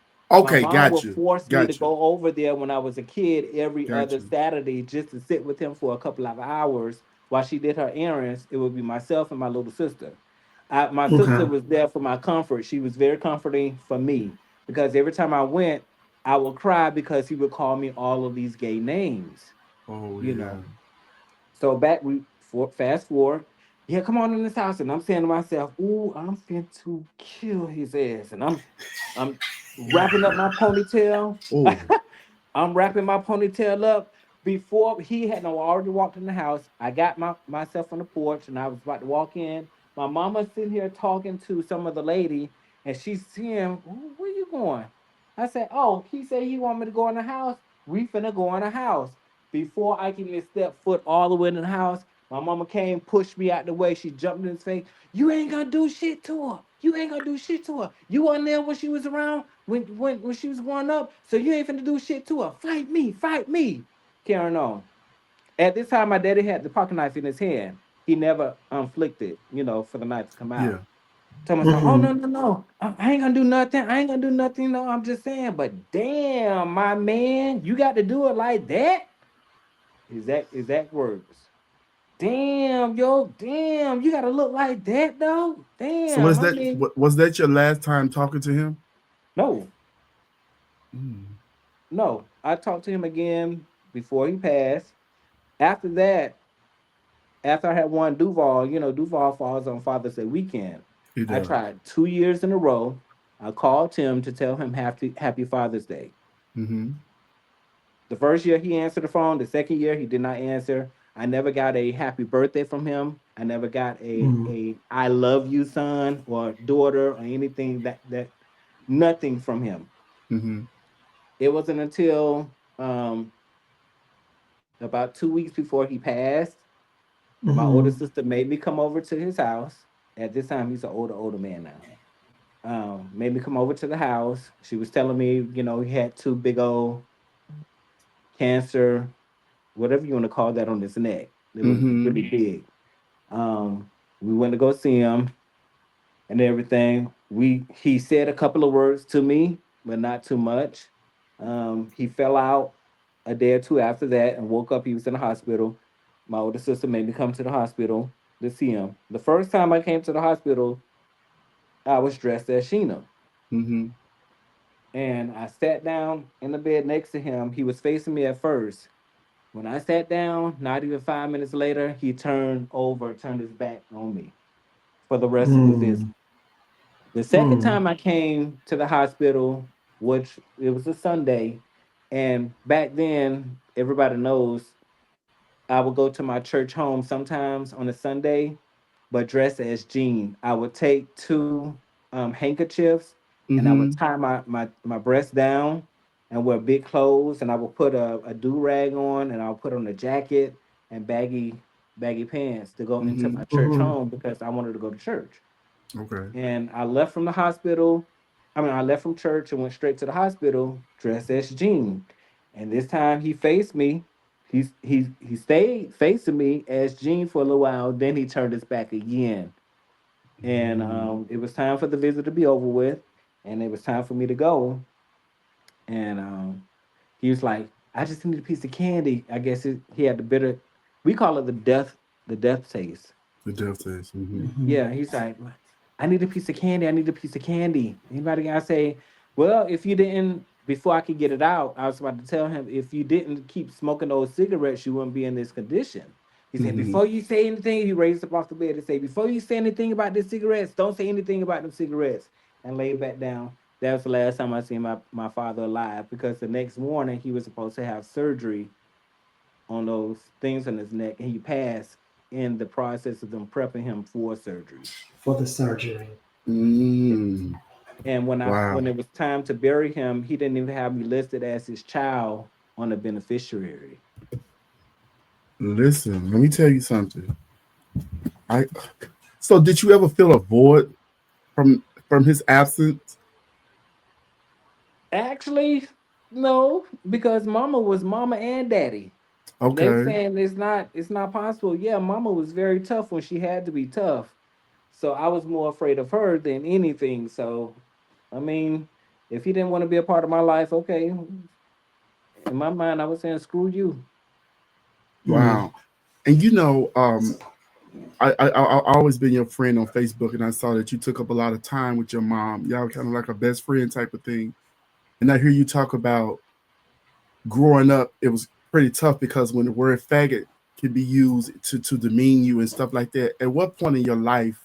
My Okay, mom got would you. force me to Got you. go over there when I was a kid every Got other you. Saturday just to sit with him for a couple of hours while she did her errands. It would be myself and my little sister. My sister Okay. was there for my comfort. She was very comforting for me because every time I went, I would cry because he would call me all of these gay names, Oh you yeah. know. So fast forward. Yeah, come on in this house, and I'm saying to myself, "Ooh, I'm fin to kill his ass," and I'm wrapping up my ponytail. Oh. I'm wrapping my ponytail up before he had no already walked in the house. I got myself on the porch, and I was about to walk in. My mama's sitting here talking to some of the lady, and she's seeing, "Where you going?" I said, "Oh, he said he want me to go in the house. We finna go in the house." Before I can even step foot all the way in the house, my mama came, pushed me out the way. She jumped in his face. You ain't gonna do shit to her. You ain't gonna do shit to her. You wasn't there when she was around, when she was growing up. So you ain't finna do shit to her. Fight me, fight me. Carrying on. At this time, my daddy had the pocket knife in his hand. He never inflicted, for the knife to come Yeah. out. Tell myself, oh no, Mm-hmm. no, no. I ain't gonna do nothing. I ain't gonna do nothing. No, I'm just saying. But damn, my man, you got to do it like that. Exact words. damn, yo, damn, you gotta look like that though. So Damn, I mean, was that your last time talking to him? no, Mm. no. I talked to him again before he passed. After that, after I had won Duval, Duval falls on Father's Day weekend. He I does. tried 2 years in a row. I called him to tell him happy Father's Day. Mm-hmm. The first year he answered the phone. The second year he did not answer. I never got a happy birthday from him. I never got Mm. a I love you son or daughter or anything that nothing from him. Mm-hmm. It wasn't until about 2 weeks before he passed, my older Mm-hmm. sister made me come over to his house. At this time, he's an older man now. Made me come over to the house. She was telling me, he had two big old cancer, whatever you want to call that, on his neck. It was Mm-hmm. really big. We went to go see him and everything. He said a couple of words to me, but not too much. He fell out a day or two after that and woke up. He was in the hospital. My older sister made me come to the hospital to see him. The first time I came to the hospital, I was dressed as Sheena. Mm-hmm. And I sat down in the bed next to him. He was facing me at first. When I sat down, not even 5 minutes later, he turned his back on me for the rest of the visit. Mm. The second Mm. time I came to the hospital, which it was a Sunday, and back then, everybody knows I would go to my church home sometimes on a Sunday, but dressed as Gene. I would take two handkerchiefs and I would Mm-hmm. tie my breast down and wear big clothes, and I would put a do rag on, and I'll put on a jacket and baggy pants to go into Mm-hmm. my church Mm-hmm. home because I wanted to go to church. Okay. And I left from the hospital. I left from church and went straight to the hospital dressed as Gene. And this time he faced me. He stayed facing me as Gene for a little while. Then he turned his back again. And Mm. it was time for the visit to be over with. And it was time for me to go. And he was like, I just need a piece of candy. I guess he had the bitter, we call it the death taste. The death test. Mm-hmm. Mm-hmm. Yeah, he's like, I need a piece of candy. I need a piece of candy. Anybody got to say, well, if you didn't, before I could get it out, I was about to tell him, if you didn't keep smoking those cigarettes, you wouldn't be in this condition. He said, Mm-hmm. before you say anything, he raised up off the bed and say, before you say anything about the cigarettes, don't say anything about them cigarettes, and laid back down. That was the last time I seen my father alive, because the next morning he was supposed to have surgery on those things on his neck, and he passed in the process of them prepping him for surgery. For the surgery. Mm. And Wow. when it was time to bury him, he didn't even have me listed as his child on the beneficiary. Listen, let me tell you something. I So did you ever feel a void from his absence? Actually, no, because mama was mama and daddy. They Okay. saying it's not possible. Yeah, mama was very tough when she had to be tough. So I was more afraid of her than anything. So I mean, if he didn't want to be a part of my life, okay. In my mind, I was saying screw you. Mm. Wow. And I always been your friend on Facebook, and I saw that you took up a lot of time with your mom. Y'all kind of like a best friend type of thing. And I hear you talk about growing up. It was pretty tough because when the word faggot can be used to demean you and stuff like that. At what point in your life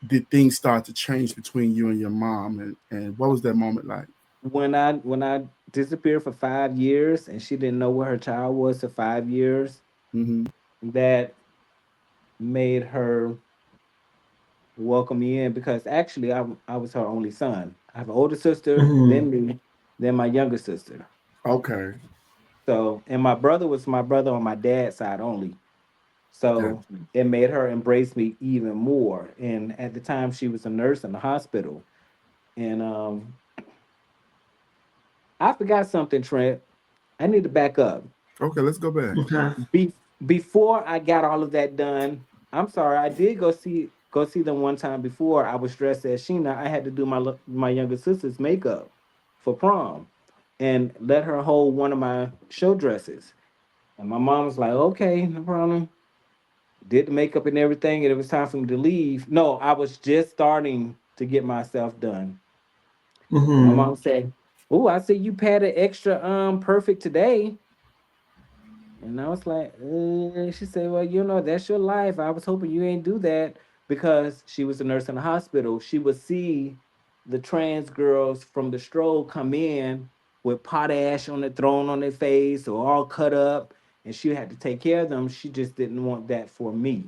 did things start to change between you and your mom, and what was that moment like? When I disappeared for 5 years and she didn't know where her child was for 5 years, Mm-hmm. that made her welcome me in, because actually I was her only son. I have an older sister, Mm-hmm. then me, then my younger sister. Okay. So, and my brother was my brother on my dad's side only. Gotcha. So it made her embrace me even more. And at the time, she was a nurse in the hospital. And I forgot something, Trent. I need to back up. Okay, let's go back. Okay. Be- Before I got all of that done, I'm sorry, I did go see them one time before. I was dressed as Sheena. I had to do my younger sister's makeup for prom, and let her hold one of my show dresses. And my mom was like, "Okay, no problem." did the makeup and everything, and it was time for me to leave. No, I was just starting to get myself done. My Mm-hmm. mom said, "Oh, I see you padded extra perfect today." And I was like, she said, "Well, that's your life. I was hoping you ain't do that," because she was a nurse in the hospital. She would see the trans girls from the stroll come in with potash on the thrown on their face or all cut up, and she had to take care of them. She just didn't want that for me.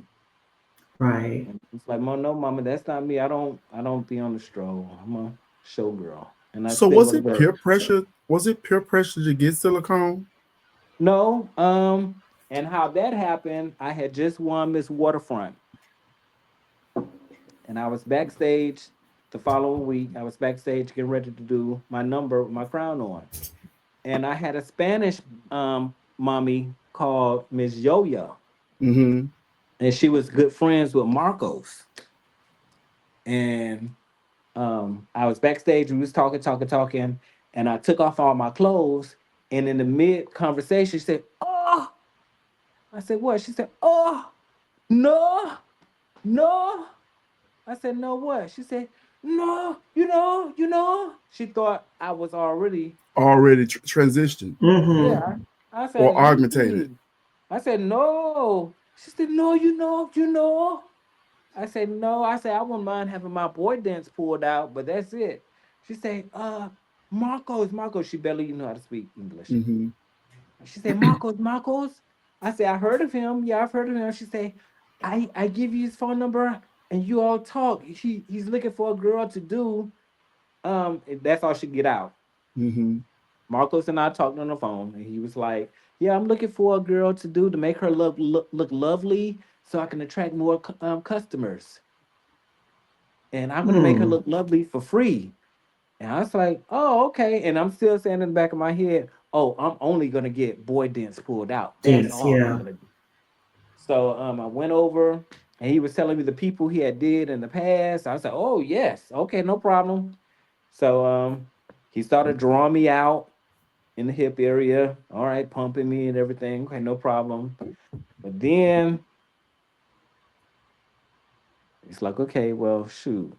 Right. And it's like, "Mom, no, mama, that's not me. I don't be on the stroll. I'm a showgirl, and I So still was go to it work." peer pressure? Was it peer pressure to get silicone? No, and how that happened, I had just won Miss Waterfront, and I was backstage the following week. I was backstage getting ready to do my number with my crown on, and I had a Spanish mommy called Miss Yoya, Mm-hmm. and she was good friends with Marcos. And I was backstage. We was talking, talking, talking, and I took off all my clothes. And in the mid conversation, she said, "Oh," I said, "What?" She said, "Oh, no, no." I said, "No, what?" She said, "No, She thought I was already, Already transitioned Mm-hmm. yeah. I or said, "What do you augmentated. mean?" I said, "No." She said, "No, I said, "No." I said, "I wouldn't mind having my boy dance pulled out, but that's it." She said, Marcos." She barely even know how to speak English. Mm-hmm. She said, Marcos." I said, "I heard of him. Yeah, I've heard of him." She said, I give you his phone number and you all talk. He's looking for a girl to do. That's all she get out. Mm-hmm. Marcos and I talked on the phone, and he was like, "Yeah, I'm looking for a girl to do to make her look lovely, so I can attract more customers, and I'm gonna make her Mm. look lovely for free." And I was like, "Oh, okay." And I'm still saying in the back of my head, "Oh, I'm only gonna get boy dents pulled out. That's Yes, all I'm yeah. gonna do." So I went over, and he was telling me the people he had did in the past. I was like, "Oh yes, okay, no problem." So he started drawing me out in the hip area. All right, pumping me and everything. Okay, no problem. But then it's like, okay, well, shoot,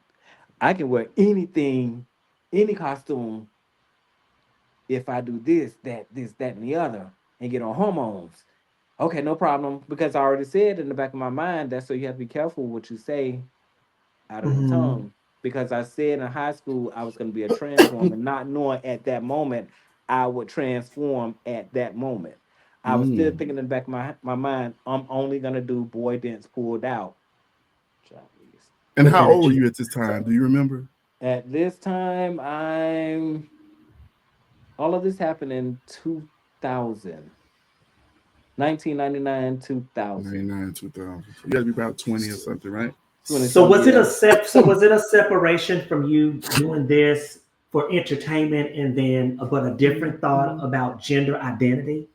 I can wear anything, any costume if I do this, that, and the other, and get on hormones. Okay, no problem. Because I already said in the back of my mind, that's so you have to be careful what you say out of your Mm-hmm. tongue. Because I said in high school I was going to be a trans woman, not knowing at that moment I would transform at that moment. I was still Mm. thinking in the back of my mind, I'm only going to do boy dance pulled out. Chinese. And Look how at it, old were G. you at this time? Do you remember? At this time, all of this happened in 2000, 1999, 2000. 99, 2000. So you got to be about 20 or something, right? 20 So something, was it yeah. so was it a separation from you doing this for entertainment and then but a different thought about gender identity?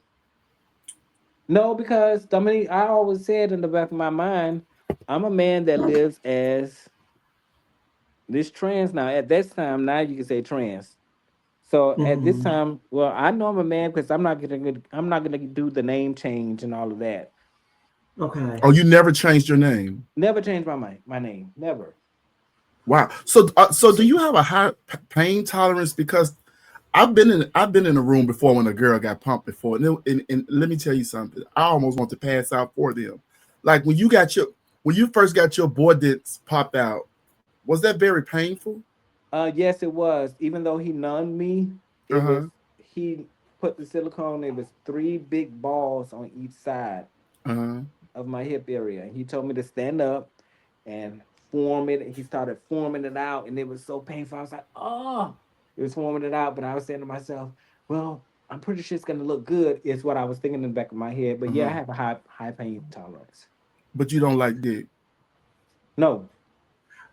No, because I mean, I always said in the back of my mind, I'm a man that lives as this trans now. At this time, now you can say trans. So at this Mm-hmm. time, well, I know I'm a man because I'm not gonna do the name change and all of that. Okay. Oh, you never changed your name. Never change my name. Never. Wow. So do you have a high pain tolerance? Because I've been in a room before when a girl got pumped before, and let me tell you something. I almost want to pass out for them. Like when you first got your boy dents popped out, was that very painful? Yes, it was. Even though he numbed me, Uh it was huh. he put the silicone. It was three big balls on each side Uh huh. of my hip area. He told me to stand up and form it. He started forming it out, and it was so painful. I was like, "Oh!" It was forming it out, but I was saying to myself, "Well, I'm pretty sure it's gonna look good." Is what I was thinking in the back of my head. But Uh yeah, I huh. have a high pain tolerance. But you don't like dick. No,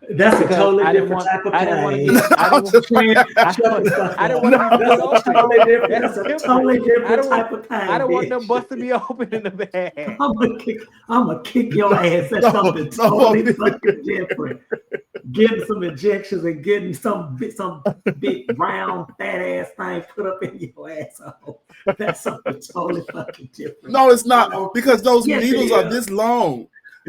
That's a because totally I didn't different want type of I didn't want to pain. be I I'm didn't just like, I Shut the don't, fuck I didn't up. want to be no. split That's a open. totally different. That's That's a different. totally different type of I pain, don't want them bitch. busting me open in the bag. I'm gonna kick your ass. That's No, something no, totally fucking different. Getting some injections and getting some big round fat ass thing put up in your asshole. That's something totally fucking different. no, it's not Oh, because those yes, it needles are is. this long.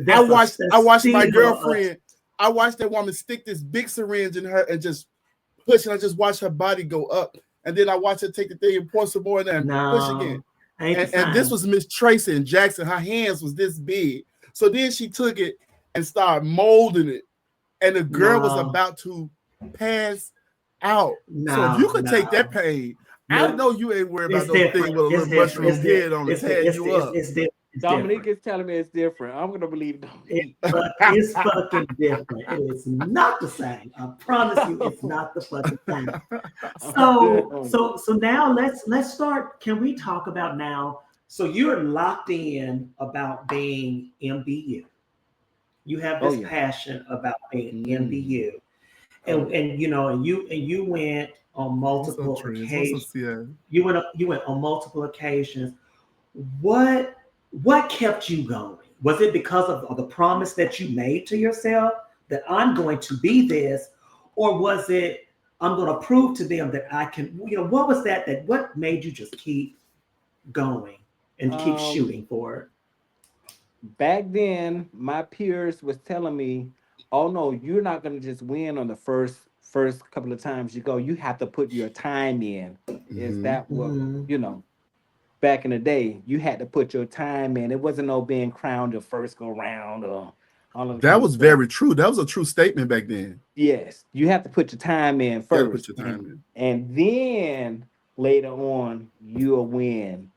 I watched my still girlfriend. I watched that woman stick this big syringe in her and just push, and I just watched her body go up. And then I watched her take the thing and pour some more in there and push again. And this was Miss Tracy and Jackson. Her hands was this big. So then she took it and started molding it. And the girl was about to pass out. So if you could take that pain, I know you ain't worried about no thing with a little mushroom head on it tearing you up. Dominique is telling me it's different. I'm gonna believe Dominique. It's fucking different. It is not the same. I promise you, it's not the fucking same. So now let's start. Can we talk about now? So you're locked in about being MBU. You have this passion about being MBU, and you went on multiple occasions. You went on multiple occasions. What kept you going? Was it because of the promise that you made to yourself that I'm going to be this, or was it I'm going to prove to them that I can? What was that? What made you just keep going and keep shooting for it? Back then, my peers was telling me, "Oh no, you're not going to just win on the first couple of times you go. You have to put your time in." Is that what back in the day, you had to put your time in. It wasn't no being crowned your first go round or all of that. That was very true. That was a true statement back then. Yes, you have to put your time in first. Put your time in. And then later on, you'll win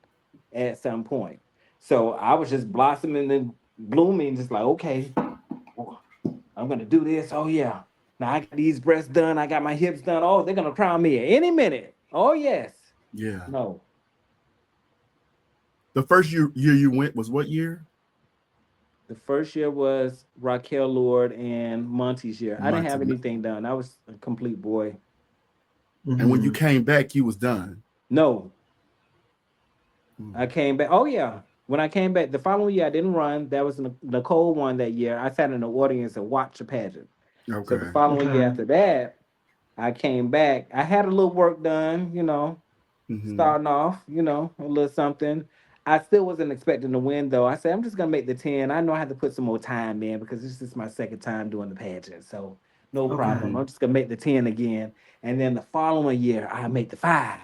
at some point. So I was just blossoming and blooming, just like, okay, I'm gonna do this. Oh yeah. Now I got these breasts done, I got my hips done. Oh, they're gonna crown me at any minute. Oh yes. Yeah. No. The first year you went was what year? The first year was Raquel Lord and Monty's year. I didn't have anything done. I was a complete boy. And when you came back, you was done? No. I came back. Oh, yeah. When I came back, the following year, I didn't run. That was Nicole won that year. I sat in the audience and watched the pageant. Okay. So the following year after that, I came back. I had a little work done, starting off, a little something. I still wasn't expecting to win, though. I said, I'm just going to make the 10. I know I have to put some more time in because this is my second time doing the pageant. So no problem. I'm just going to make the 10 again. And then the following year, I'll make the 5.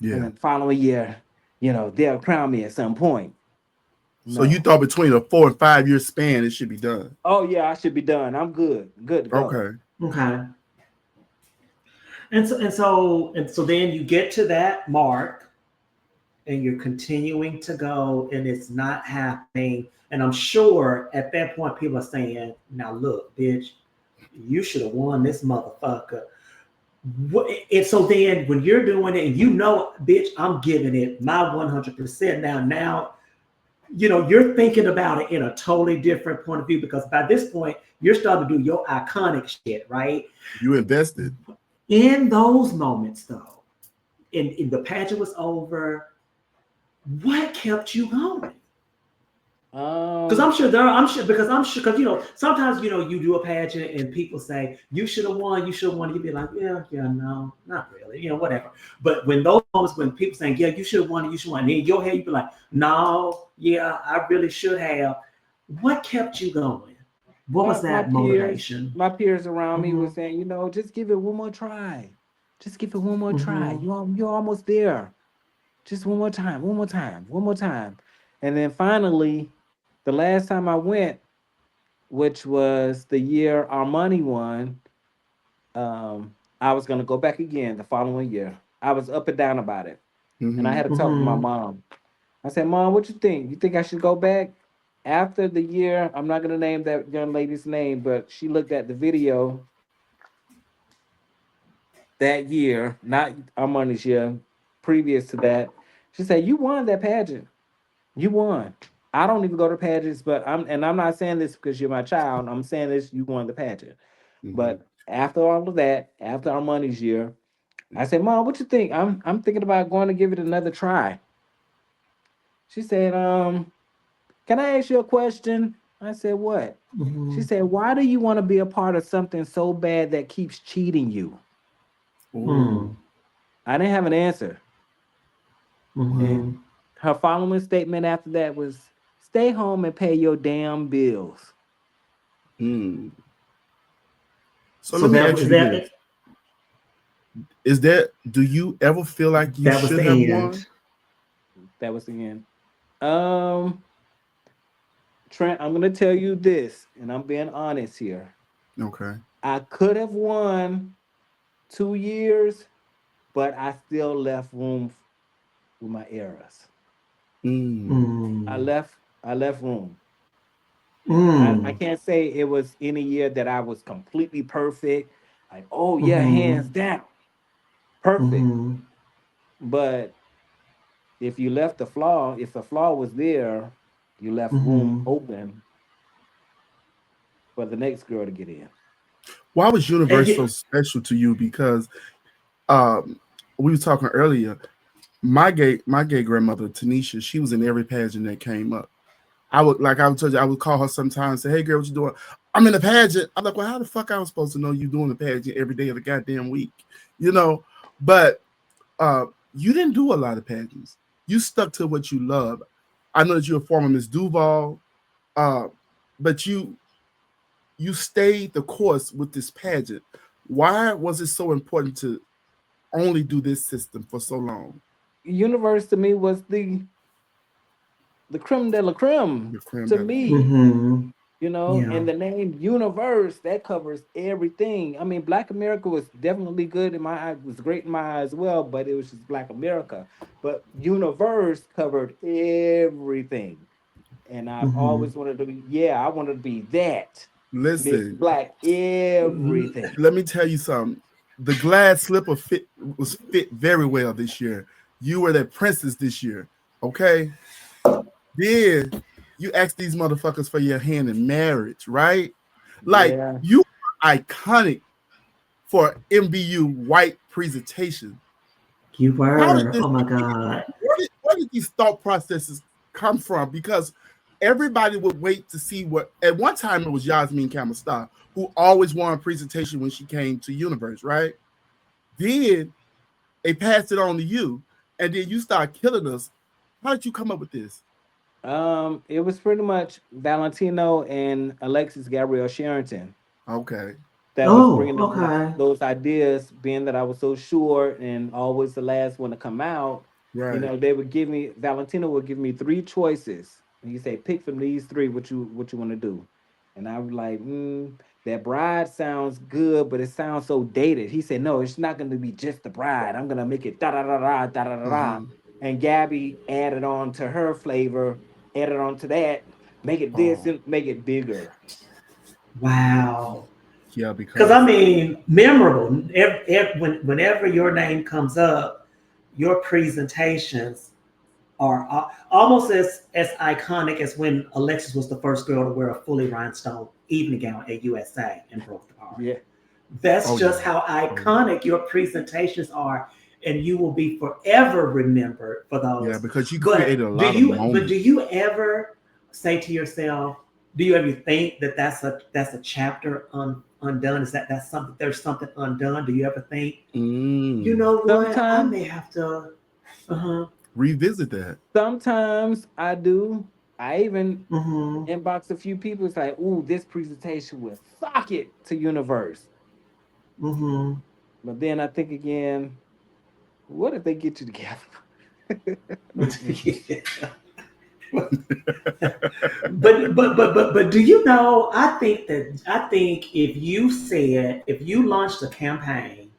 Yeah. And then the following year, they'll crown me at some point. So you thought between a 4 and 5 year span, it should be done? Oh, yeah, I should be done. I'm good. Good to go. Okay. And so then you get to that mark. And you're continuing to go, and it's not happening. And I'm sure at that point, people are saying, now look, bitch, you should have won this motherfucker. And so then when you're doing it, and bitch, I'm giving it my 100% now, you're thinking about it in a totally different point of view, because by this point, you're starting to do your iconic shit, right? You invested. In those moments, though, in the pageant was over, what kept you going? Because I'm sure sometimes you do a pageant and people say you should have won. You'd be like, yeah, no, not really, whatever. But when those moments when people saying, yeah, you should have won, and in your head you'd be like, no, yeah, I really should have. What kept you going? What was that motivation? My peers around me were saying, just give it one more try. Just give it one more try. You're almost there. Just one more time. And then finally, the last time I went, which was the year Armani won, I was going to go back again the following year. I was up and down about it. And I had to talk to my mom. I said, Mom, what you think? You think I should go back? After the year, I'm not going to name that young lady's name, but she looked at the video that year, not Armani's year, previous to that. She said, you won that pageant. You won. I don't even go to pageants, but I'm not saying this because you're my child. I'm saying this, you won the pageant. But after all of that, after Armani's year, I said, Mom, what you think? I'm thinking about going to give it another try. She said, can I ask you a question? I said, what? She said, why do you want to be a part of something so bad that keeps cheating you? I didn't have an answer. And her following statement after that was, stay home and pay your damn bills. Mm. So So let me that ask is you this: do you ever feel like you that was should the have end. won? That was the end. Um, Trent, I'm gonna tell you this, and I'm being honest here. Okay. I could have won 2 years, but I still left room with my errors. Mm. I Mm. left I left room. I Mm. can't say it was any year that I was completely perfect. Like, oh yeah, hands Mm-hmm. down, perfect. Mm-hmm. But if the flaw was there, you left room Mm-hmm. open for the next girl to get in. Why was And Universe so you, special to you? Because um, we were talking earlier. My gay grandmother Tanisha, she was in every pageant that came up. I would tell you, I would call her sometimes, say, "Hey girl, what you doing?" I'm in a pageant. I'm like, "Well, how the fuck I was supposed to know you doing the pageant every day of the goddamn week?" You know. But you didn't do a lot of pageants. You stuck to what you love. I know that you're a former Miss Duval, uh, but you stayed the course with this pageant. Why was it so important to only do this system for so long? Universe to me was the creme de la creme The creme to de la me. creme. mm-hmm. Yeah. And the name universe that covers everything. I mean, Black America was definitely good in my eye, was great in my eye as well, but it was just Black America. But universe covered everything. And I've Mm-hmm. always wanted to be, yeah, I wanted to be that. Miss Listen, Black everything. let me tell you something. The glad slipper fit very well this year. You were that princess this year. Okay. Then you ask these motherfuckers for your hand in marriage, right? Like Yeah. you are iconic for MBU white presentation. You How did were. this Oh my God. where did these thought processes come from? Because everybody would wait to see what at one time it was Yasmin Kamastar who always won a presentation when she came to Universe, right? Then they passed it on to you, and then you start killing us. How did you come up with this? It was pretty much Valentino and Alexis Gabrielle Sherrington Okay. that was Oh, bringing okay. those ideas, being that I was so short and always the last one to come out. Right. They would give me Valentino would give me three choices, and he say, "Pick from these three what you want to do." And I was like, "That bride sounds good, but it sounds so dated." He said, "No, it's not going to be just the bride. I'm going to make it da da da da da da da da." Uh-huh. And Gabby added on to her flavor, added on to that, make it this Oh, and make it bigger. Wow. yeah, Because because I mean, memorable. Whenever your name comes up, your presentations are almost as iconic as when Alexis was the first girl to wear a fully rhinestone evening gown at USA and broke the party. Yeah. That's oh yeah. just how Oh yeah. iconic your presentations are, and you will be forever remembered for Yeah, those. because you created a But lot of do moments. you ever say to yourself, do you ever think that that's a chapter undone? Is that's something, there's something undone? Do you ever think, you Mm. know what, I Sometimes may have to uh-huh. Revisit that. Sometimes I do. I even Mm-hmm. inbox a few people. It's like, ooh, this presentation will sock it to universe. Mm-hmm. But then I think again, what if they get you together? But do you know, I think if you launched a campaign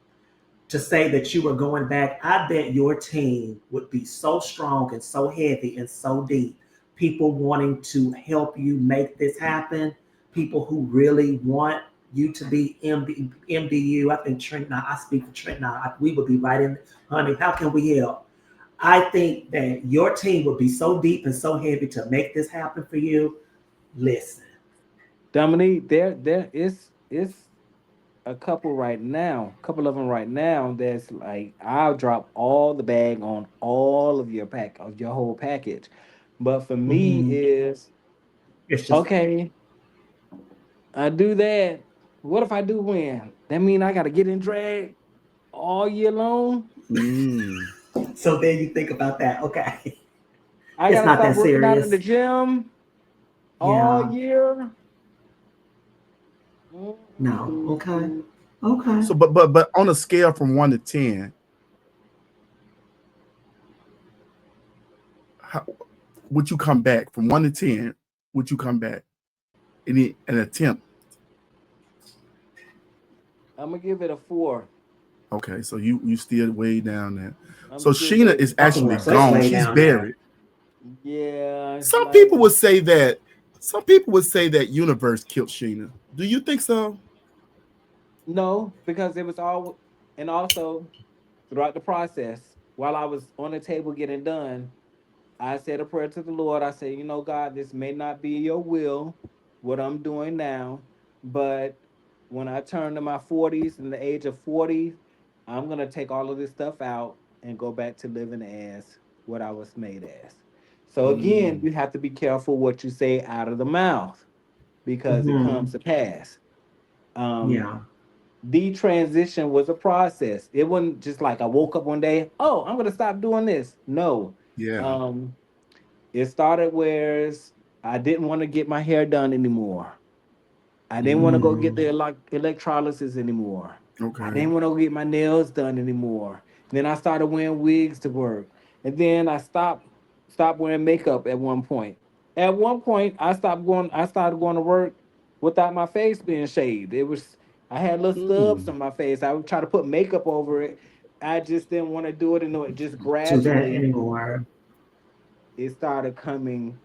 to say that you were going back, I bet your team would be so strong and so heavy and so deep. People wanting to help you make this happen, people who really want you to be MBU. I think Trent, now I speak for Trent now, we would be right in, honey, how can we help? I think that your team would be so deep and so heavy to make this happen for you. Listen. Dominique, there is a couple right now, couple of them right now that's like, I'll drop all the bag on all of your whole package. But for me Mm-hmm. is It's just okay, I do that. What if I do win? That mean I gotta get in drag all year long? Mm. so then you think about that. Okay. I It's gotta not stop that working out in the serious. gym. all Yeah. year. No. Okay. Mm, Okay. So, but on a scale from 1 to 10, how, would you come back from 1 to 10? Would you come back in an attempt? I'm gonna give it a 4. Okay, so you still way down there. I'm So still Sheena way. is A actually 4. So it's gone. way She's down there. buried. Yeah, it's Some like people would say that. Some people would say that universe killed Sheena. Do you think so? no, because it was all, and also throughout the process, while I was on the table getting done, I said a prayer to the Lord. I said, you know, God, this may not be your will, what I'm doing now, but when I turn to my 40s and the age of 40, I'm going to take all of this stuff out and go back to living as what I was made as. So again, Mm, you have to be careful what you say out of the mouth because it Mm-hmm. comes to pass. Um, Yeah. the transition was a process. It wasn't just like I woke up one day, oh, I'm going to stop doing this. No. yeah. Um, it started where I didn't want to get my hair done anymore. I didn't want to go get Mm. the electrolysis anymore. I Okay. didn't want to get my nails done anymore. Then I started wearing wigs to work, and then I stopped wearing makeup at one point. At one point, I stopped going. I started going to work without my face being shaved. I had little stubs Mm. on my face. I would try to put makeup over it. I just didn't want to do it, and it just Do that gradually anymore. it started coming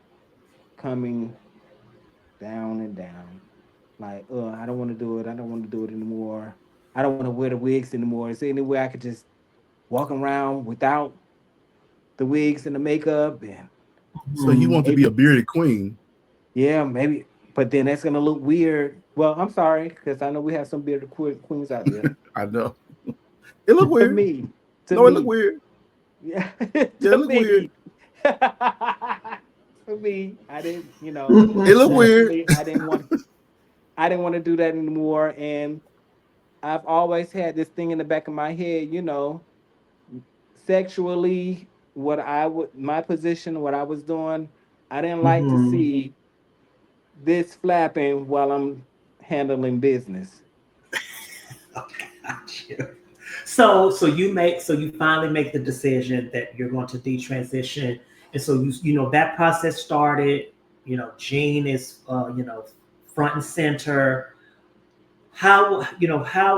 down and down. Like, I don't want to do it. I don't want to do it anymore. I don't want to wear the wigs anymore. Is there any way I could just walk around without the wigs and the makeup? And So you Hmm. want to be maybe, a bearded queen? yeah, maybe, but then that's gonna look weird. Well, I'm sorry because I know we have some bearded queens out there. I know. It look to weird. me, to No, it look me, weird. yeah, Yeah, it to look weird. me, to me, I didn't, It look weird. naturally, I didn't want to do that anymore, and I've always had this thing in the back of my head, sexually, what I would, my position, what I was doing, I didn't like to Hmm. see this flapping while I'm handling business. Gotcha. So you finally make the decision that you're going to detransition, and so that process started. Gene is front and center. How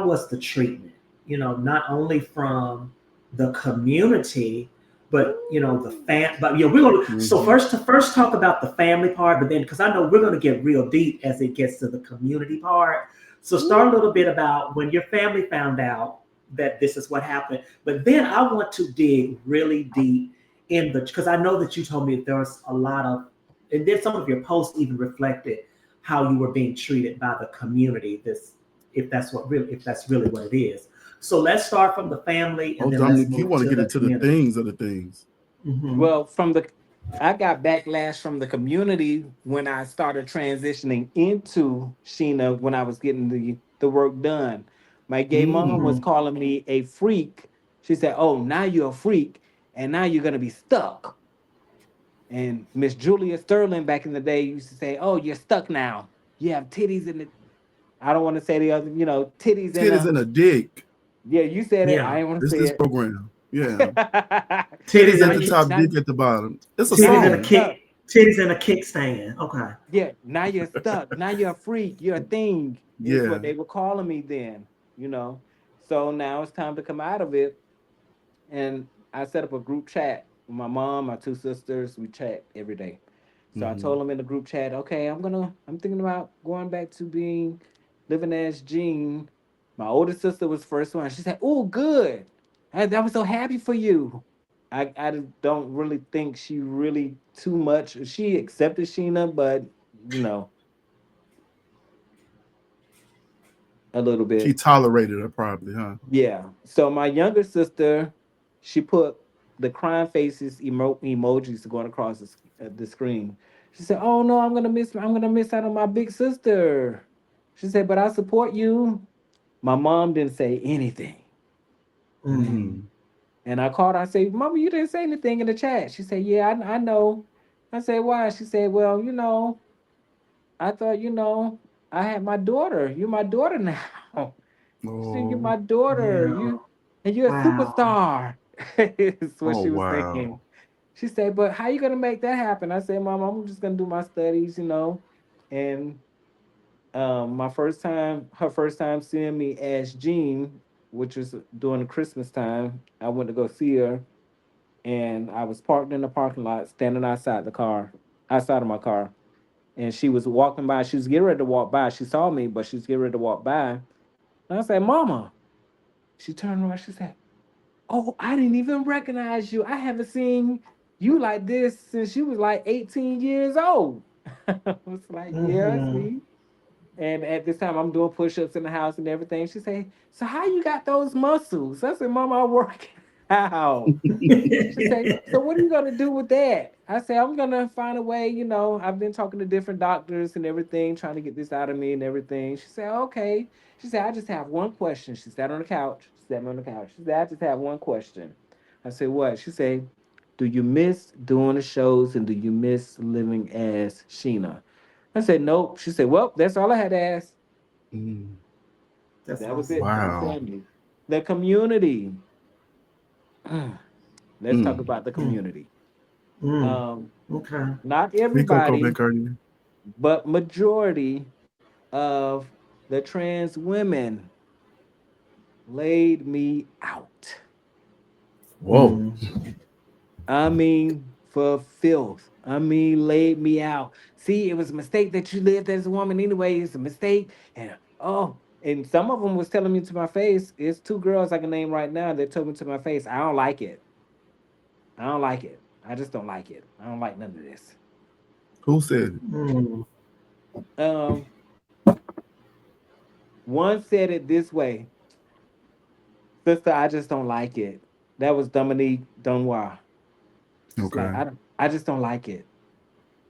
was the treatment? Not only from the community, but the fam. But we're going to so Hmm. first talk about the family part, but then because I know we're going to get real deep as it gets to the community part. So start a little bit about when your family found out that this is what happened, but then I want to dig really deep in the because I know that you told me that there was a lot of, and then some of your posts even reflected how you were being treated by the community. This if that's really what it is. So let's start from the family and Oh, then let's Dominic, you move want to to get the into the community. things of the things. Hmm. Well, I got backlash from the community when I started transitioning into Sheena when I was getting the work done. My gay mom Mm. was Hmm. calling me a freak. She said, "Oh, now you're a freak, and now you're gonna be stuck." And Miss Julia Sterling back in the day used to say, "Oh, you're stuck now. You have titties in the." I don't want to say the other, titties in Titties the. and a dick. Yeah, you said it. I Yeah, didn't want to It's say this it. program. Yeah. titties Titties and now at a the you, top, now, dick at the bottom. It's a now titties and you're a song. stuck. kick titties and a kickstand. Okay. Yeah, now you're stuck. Now you're a freak. You're a thing, is what Yeah. they were calling me then, you know. So now it's time to come out of it. And I set up a group chat with my mom, my two sisters. We chat every day. So I Hmm. told them in the group chat, okay, I'm thinking about going back to living as Gene. My older sister was the first one. She said, oh, good. I was so happy for you. I don't really think she really too much. She accepted Sheena, but you know, a little She bit. tolerated her probably, huh? Yeah. So my younger sister, she put the crying faces emojis going across the screen. She said, "Oh no, I'm gonna miss out on my big sister." She said, "But I support you." My mom didn't say anything, Mm. Mm. and I called her. I said, "Mama, you didn't say anything in the chat." She said, "Yeah, I know." I said, "Why?" She said, "Well, you know." I thought, I had my daughter. You're my daughter now. She said, you're Oh, my daughter. Yeah. And you're a Wow. superstar. Is what oh she was wow. saying. She said, but how you gonna make that happen? I said, Mom, I'm just gonna do my studies, And her first time seeing me as Jean, which was during the Christmas time, I went to go see her, and I was parked in the parking lot, standing outside of my car, and she was walking by. She was getting ready to walk by. She saw me, but she was getting ready to walk by, and I said, "Mama." She turned around. She said, "Oh, I didn't even recognize you. I haven't seen you like this since you was like 18 years old." I was like, "Yeah, Mm-hmm. see." And at this time, I'm doing push-ups in the house and everything. She say, "So how you got those muscles?" I said, "Mama, I'm working out." She say, "So what are you gonna do with that?" I say, "I'm gonna find a way. I've been talking to different doctors and everything, trying to get this out of me and everything." She said, "Okay." She said, "I just have one question." She sat on the couch. She sat me on the couch. She said, "I just have one question." I said, "What?" She said, "Do you miss doing the shows and do you miss living as Sheena?" I said, "Nope." She said, "Well, that's all I had to ask." Mm, That's That was it. awesome. She wow. told me. The community. Let's talk Mm. about the Mm, community. mm. Um, Okay. Not Speak up, Coach everybody, McCartney. but majority of the trans women laid me out. Whoa. Mm. I mean, for filth. I mean, laid me out. See, it was a mistake that you lived as a woman anyway. It's a mistake. And some of them was telling me to my face. It's two girls I can name right now that told me to my face, I don't like it. I don't like it. I just don't like it. I don't like none of this. Who said it? Mm. Um, One said it this way, sister, I just don't like it. That was Dominique Dunois. She's like, Okay. I just don't like it.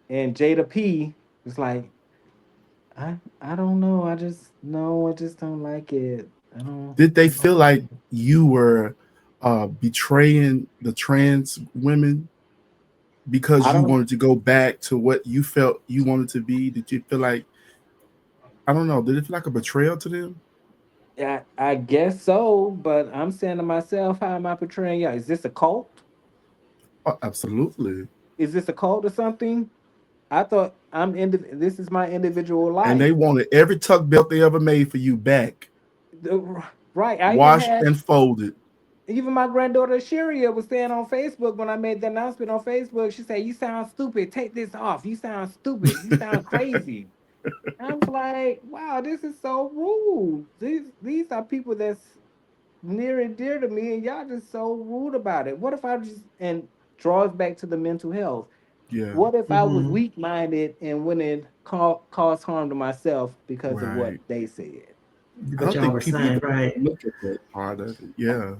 And Jada P was like, I don't know. I just no, I just don't like it. Did they I don't feel like like it. you were betraying the trans women because I you don't wanted to go back to what you felt you wanted to be? Did you feel like, I don't know, did it feel like a betrayal to them? I guess so, but I'm saying to myself, how am I portraying y'all? Is this a cult? Oh, absolutely. Is this a cult or something? I thought this is my individual And life. they wanted every tuck belt they ever made for you back, Right. I even washed had and folded. Even my granddaughter Sharia was saying on Facebook when I made the announcement on Facebook, she said, "You sound stupid. Take this off. You sound stupid. You sound crazy." And I was like, "Wow, this is so rude. These are people that's near and dear to me, and y'all just so rude about it. What if I just and draws back to the mental health? Yeah, What if I was Mm-hmm. weak minded and went and caused harm to myself because of what right. they said?" I What don't y'all think were people saying, even right? look at that part of it. Yeah.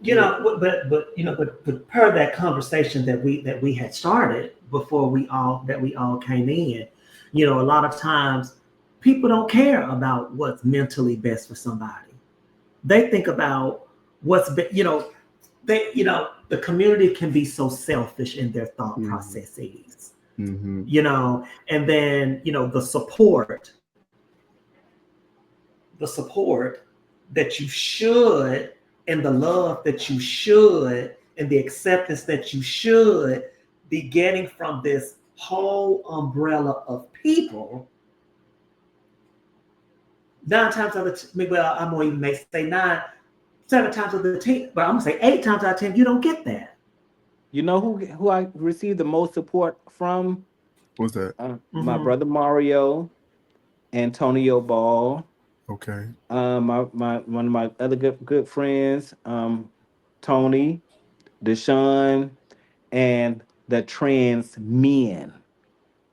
Yeah. But per that conversation that we had started before we all came in, a lot of times people don't care about what's mentally best for somebody. They think about the community can be so selfish in their thought Mm-hmm. processes, Mm-hmm. and then the support that you should, and the love that you should, and the acceptance that you should be getting from this whole umbrella of people. 9 times out of well, I'm going to even say 7 times out of 10, but I'm gonna say 8 times out of 10, you don't get that. You know who I received the most support from? What's that? My Mm-hmm. brother Mario, Antonio Ball, Okay. my one of my other good friends, Tony, Deshaun, and the trans men.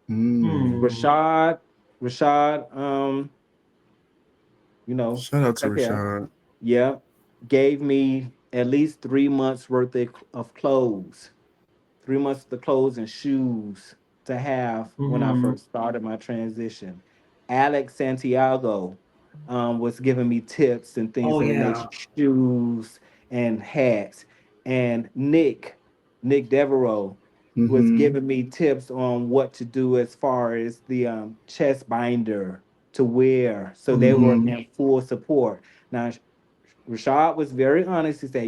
Mm. Mm. Rashad, Rashad, Shout out to right there. Rashad. Yeah, gave me at least 3 months worth of clothes, 3 months of the clothes and shoes to have when I Mm-hmm. first started my transition. Alex Santiago was giving me tips and things Oh of the nature, yeah. shoes and hats. And Nick Devereaux, was Mm-hmm. giving me tips on what to do as far as the chest binder to wear. So they were Mm-hmm. in full support. Now, Rashad was very honest. He said,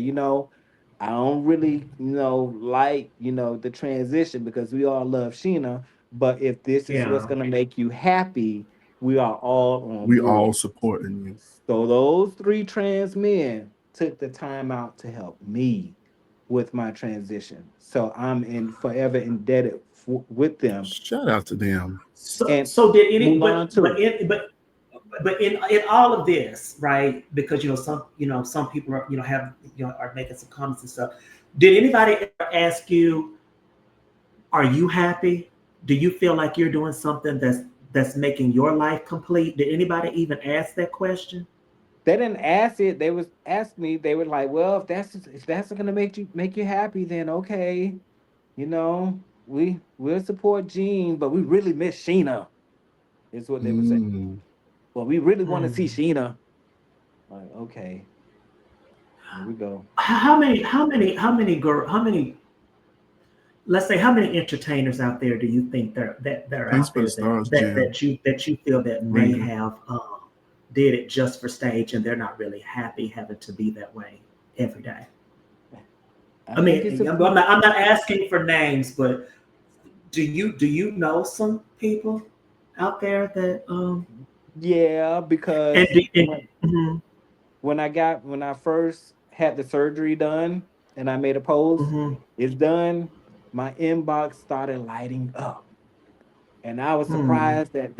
I don't really, like, the transition because we all love Sheena. But if this is what's Yeah. going to make you happy, we are all on We all board. supporting you. So those three trans men took the time out to help me with my transition. So I'm in forever indebted with them. Shout out to them. So And so did any Mulan too. but in all of this, right? Because some people are have are making some comments and stuff. Did anybody ever ask you, are you happy? Do you feel like you're doing something that's making your life complete? Did anybody even ask that question? They didn't ask it. They was asked me. They were like, "Well, if that's gonna make you happy, then okay. We'll support Gene, but we really miss Sheena." Is what they would say. Mm. Well, we really want to see Hmm. Sheena. Like, okay, here we go. How many, let's say, how many entertainers out there do you think that are out Thanks for the there stars, Jill. that you feel that may Rita. have did it just for stage and they're not really happy having to be that way every day? I I think it's mean, a I'm not asking for names, but do you know some people out there that yeah, and, because do- and when mhm, when I first had the surgery done and I made a post, mhm, it's done. My inbox started lighting up. And I was hmm, surprised that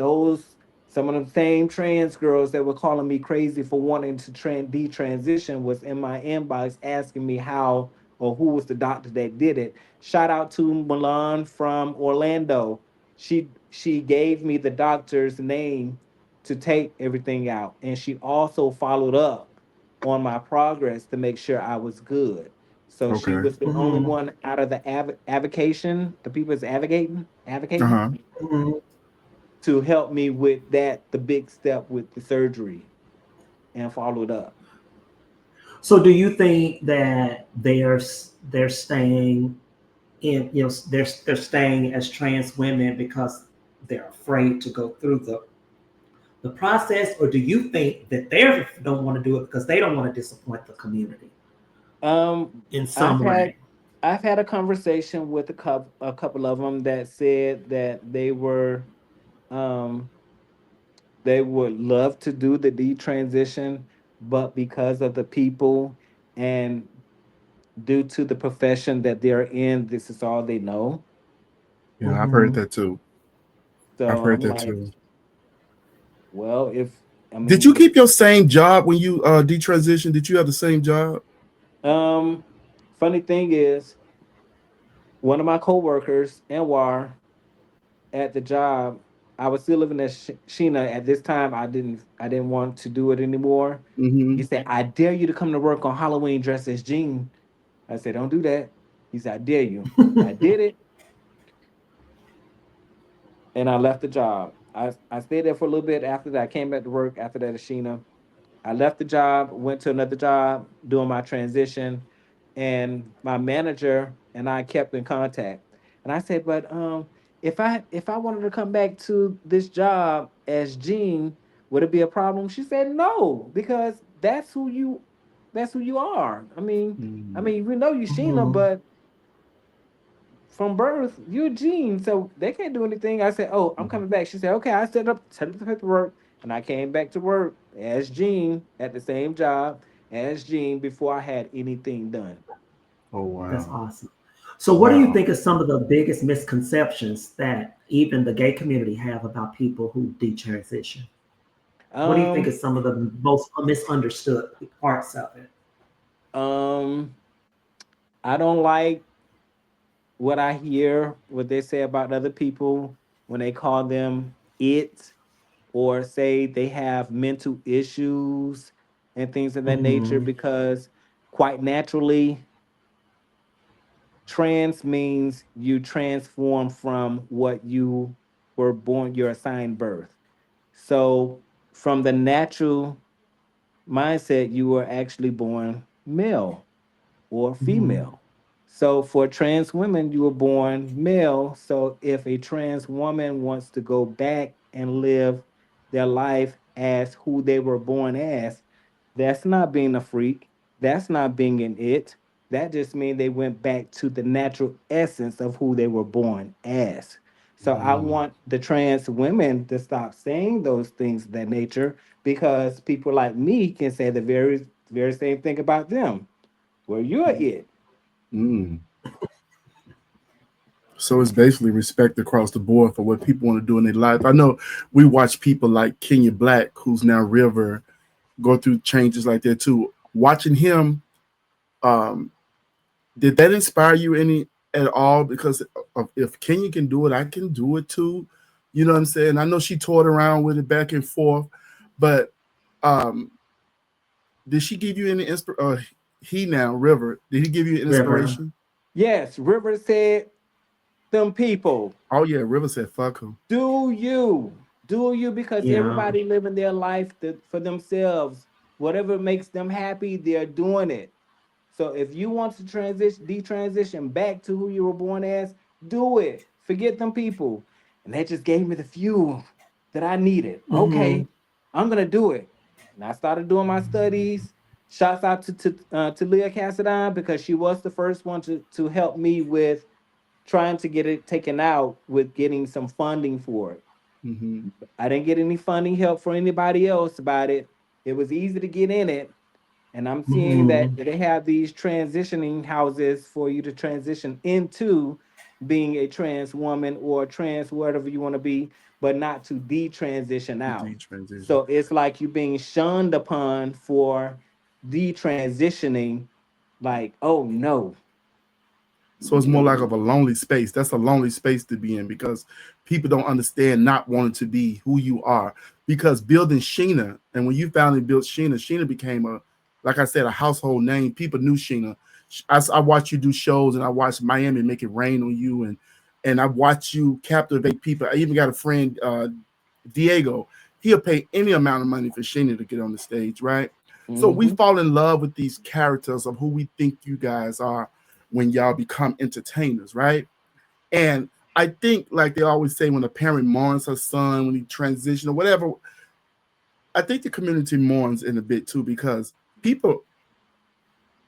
some of the same trans girls that were calling me crazy for wanting to detransition was in my inbox asking me how or who was the doctor that did it. Shout out to Milan from Orlando. She gave me the doctor's name to take everything out. And she also followed up on my progress to make sure I was good. So she Okay. was the only mhm, one out of the avocation, the people that's advocating Uh-huh. mhm. to help me with the big step with the surgery and followed up. So do you think that they're staying in, they're staying as trans women because they're afraid to go through the process, or do you think that they don't want to do it because they don't want to disappoint the community Um, in I've some had way? I've had a conversation with a couple of them that said that um they would love to do the detransition, but because of the people and due to the profession that they're in, this is all they know. Yeah, I've heard Hmm. that too. I've So heard I'm that like, too. well, if I Did you mean, keep your same job when you detransitioned? Did you have the same job? um, funny thing is, one of my coworkers, Anwar, at the job, I was still living at Sheena at this time. I didn't want to do it anymore. He Mm-hmm. said, "I dare you to come to work on Halloween dressed as Jean." I said, "Don't do that." He said, "I dare you." I did it, and I left the job. I stayed there for a little bit after that. I came back to work after that at Sheena. I left the job, went to another job doing my transition, and my manager and I kept in contact. And I said, "But if I wanted to come back to this job as Jean, would it be a problem?" She said, "No, because that's who you are. Mm. We know you Sheena, Mhm. but from birth, you're Gene, so they can't do anything." I said, "Oh, I'm Mhm. coming back." She said, "Okay." I set up the paperwork, and I came back to work as Gene at the same job as Gene before I had anything done. Oh That's wow. awesome. So, what do you Wow. think are some of the biggest misconceptions that even the gay community have about people who detransition? What do you think Um, is some of the most misunderstood parts of it? um, I don't like what I hear, what they say about other people when they call them it or say they have mental issues and things of that nature Hmm. because quite naturally trans means you transform from what you were born, your assigned birth. So, from the natural mindset, you were actually born male or Hmm. female. So for trans women, you were born male. So if a trans woman wants to go back and live their life as who they were born as, that's not being a freak. That's not being an it. That just means they went back to the natural essence of who they were born as. So I want the trans women to stop saying those things of that nature, because people like me can say the very same thing about them. Well, you're it. Mm. So it's basically respect across the board for what people want to do in their life. I know we watch people like Kenya Black, who's now River, go through changes like that too. Watching him, um, did that inspire you any at all? Because if Kenya can do it, I can do it too. You know what I'm saying? I know she toured around with it back and forth, but um, did she give you any inspiration? He now River, did he give you River. inspiration? Yes, River said, them people, Oh yeah, River said fuck him. do you, because Yeah. everybody living their life for themselves. Whatever makes them happy, they're doing it. So if you want to detransition back to who you were born as, do it. Forget them people. And that just gave me the fuel that I needed. Mm-hmm. Okay, I'm gonna do it. And I started doing my studies. Shouts out to Leah Cassadine, because she was the first one to help me with trying to get it taken out, with getting some funding for it. Mm-hmm. I didn't get any funding help for anybody else about it. It was easy to get in it. And I'm seeing that Mm-hmm. they have these transitioning houses for you to transition into being a trans woman or trans whatever you want to be, but not to detransition out. Detransition. So it's like you're being shunned upon for detransitioning, like, oh no. So it's more like of a lonely space. That's a lonely space to be in because people don't understand not wanting to be who you are. Because building Sheena, and when you finally built Sheena, Sheena became like I said, a household name. People knew Sheena. I watched you do shows, and I watched Miami make it rain on you, and I watched you captivate people. I even got a friend, Diego. He'll pay any amount of money for Sheena to get on the stage, right? So we Hmm. fall in love with these characters of who we think you guys are when y'all become entertainers, right? And I think, like they always say, when a parent mourns her son when he transition or whatever, I think the community mourns in a bit too because people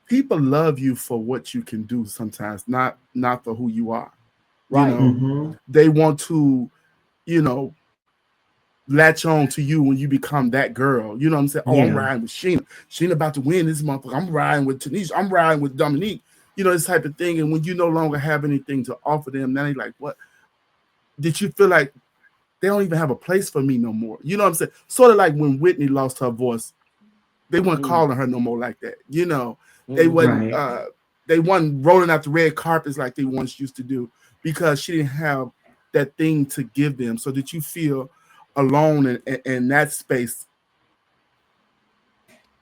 people love you for what you can do sometimes, not for who you are. You Right. know, Mm-hmm. they want to, you know, latch on to you when you become that girl. You know what I'm saying? Oh, I'm Yeah. riding with Sheena. Sheena about to win this motherfucker. I'm riding with Tanisha. I'm riding with Dominique. You know, this type of thing. And when you no longer have anything to offer them, now they're like, what? Did you feel like they don't even have a place for me no more? You know what I'm saying? Sort of like when Whitney lost her voice, they weren't Mm. calling her no more like that. You know, they Hmm. wasn't Right. they wasn't rolling out the red carpets like they once used to do because she didn't have that thing to give them. So did you feel alone in that space?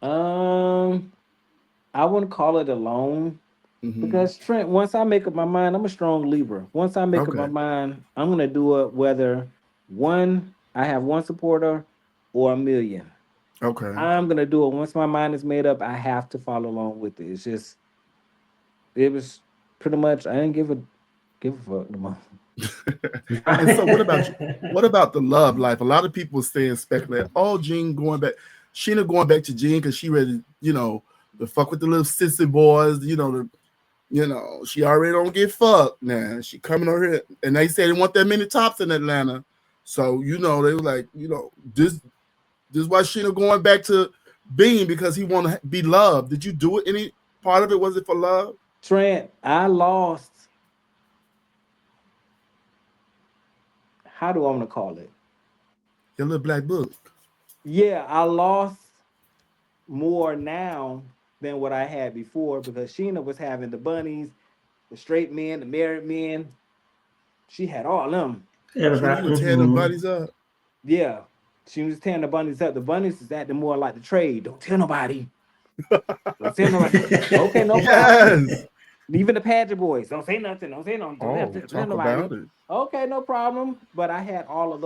Um, I wouldn't call it alone. Hmm. Because Trent, once I make up my mind, I'm a strong Libra. Once I make up my Okay. mind, I'm gonna do it whether I have one supporter or a million. Okay. I'm gonna do it. Once my mind is made up, I have to follow along with it. It's just it was pretty much I didn't give a fuck no more. And so what about you? What about the love life? A lot of people saying speculate, oh, Jean going back, Sheena going back to Jean because she ready, to fuck with the little sissy boys, she already don't get fucked now. She coming over here, and they say they want that many tops in Atlanta. So, they were like, this is why Sheena going back to Bean because he want to be loved. Did you do it? Any part of it, was it for love? Trent, I lost. How do I want to call it? Your little black book. Yeah, I lost more now than what I had before because Sheena was having the bunnies, the straight men, the married men. She had all of them. Sheena, you Everybody. were tearing them Mm-hmm. buddies up. Yeah. She was tearing the bunnies up. The bunnies is acting more like the trade. Don't tell nobody. Don't tell nobody. Okay, no problem. Yes. Even the pageant boys. Don't say nothing. Don't say nothing. Don't Oh, tell talk nobody. about it. Okay, no problem. But I had all of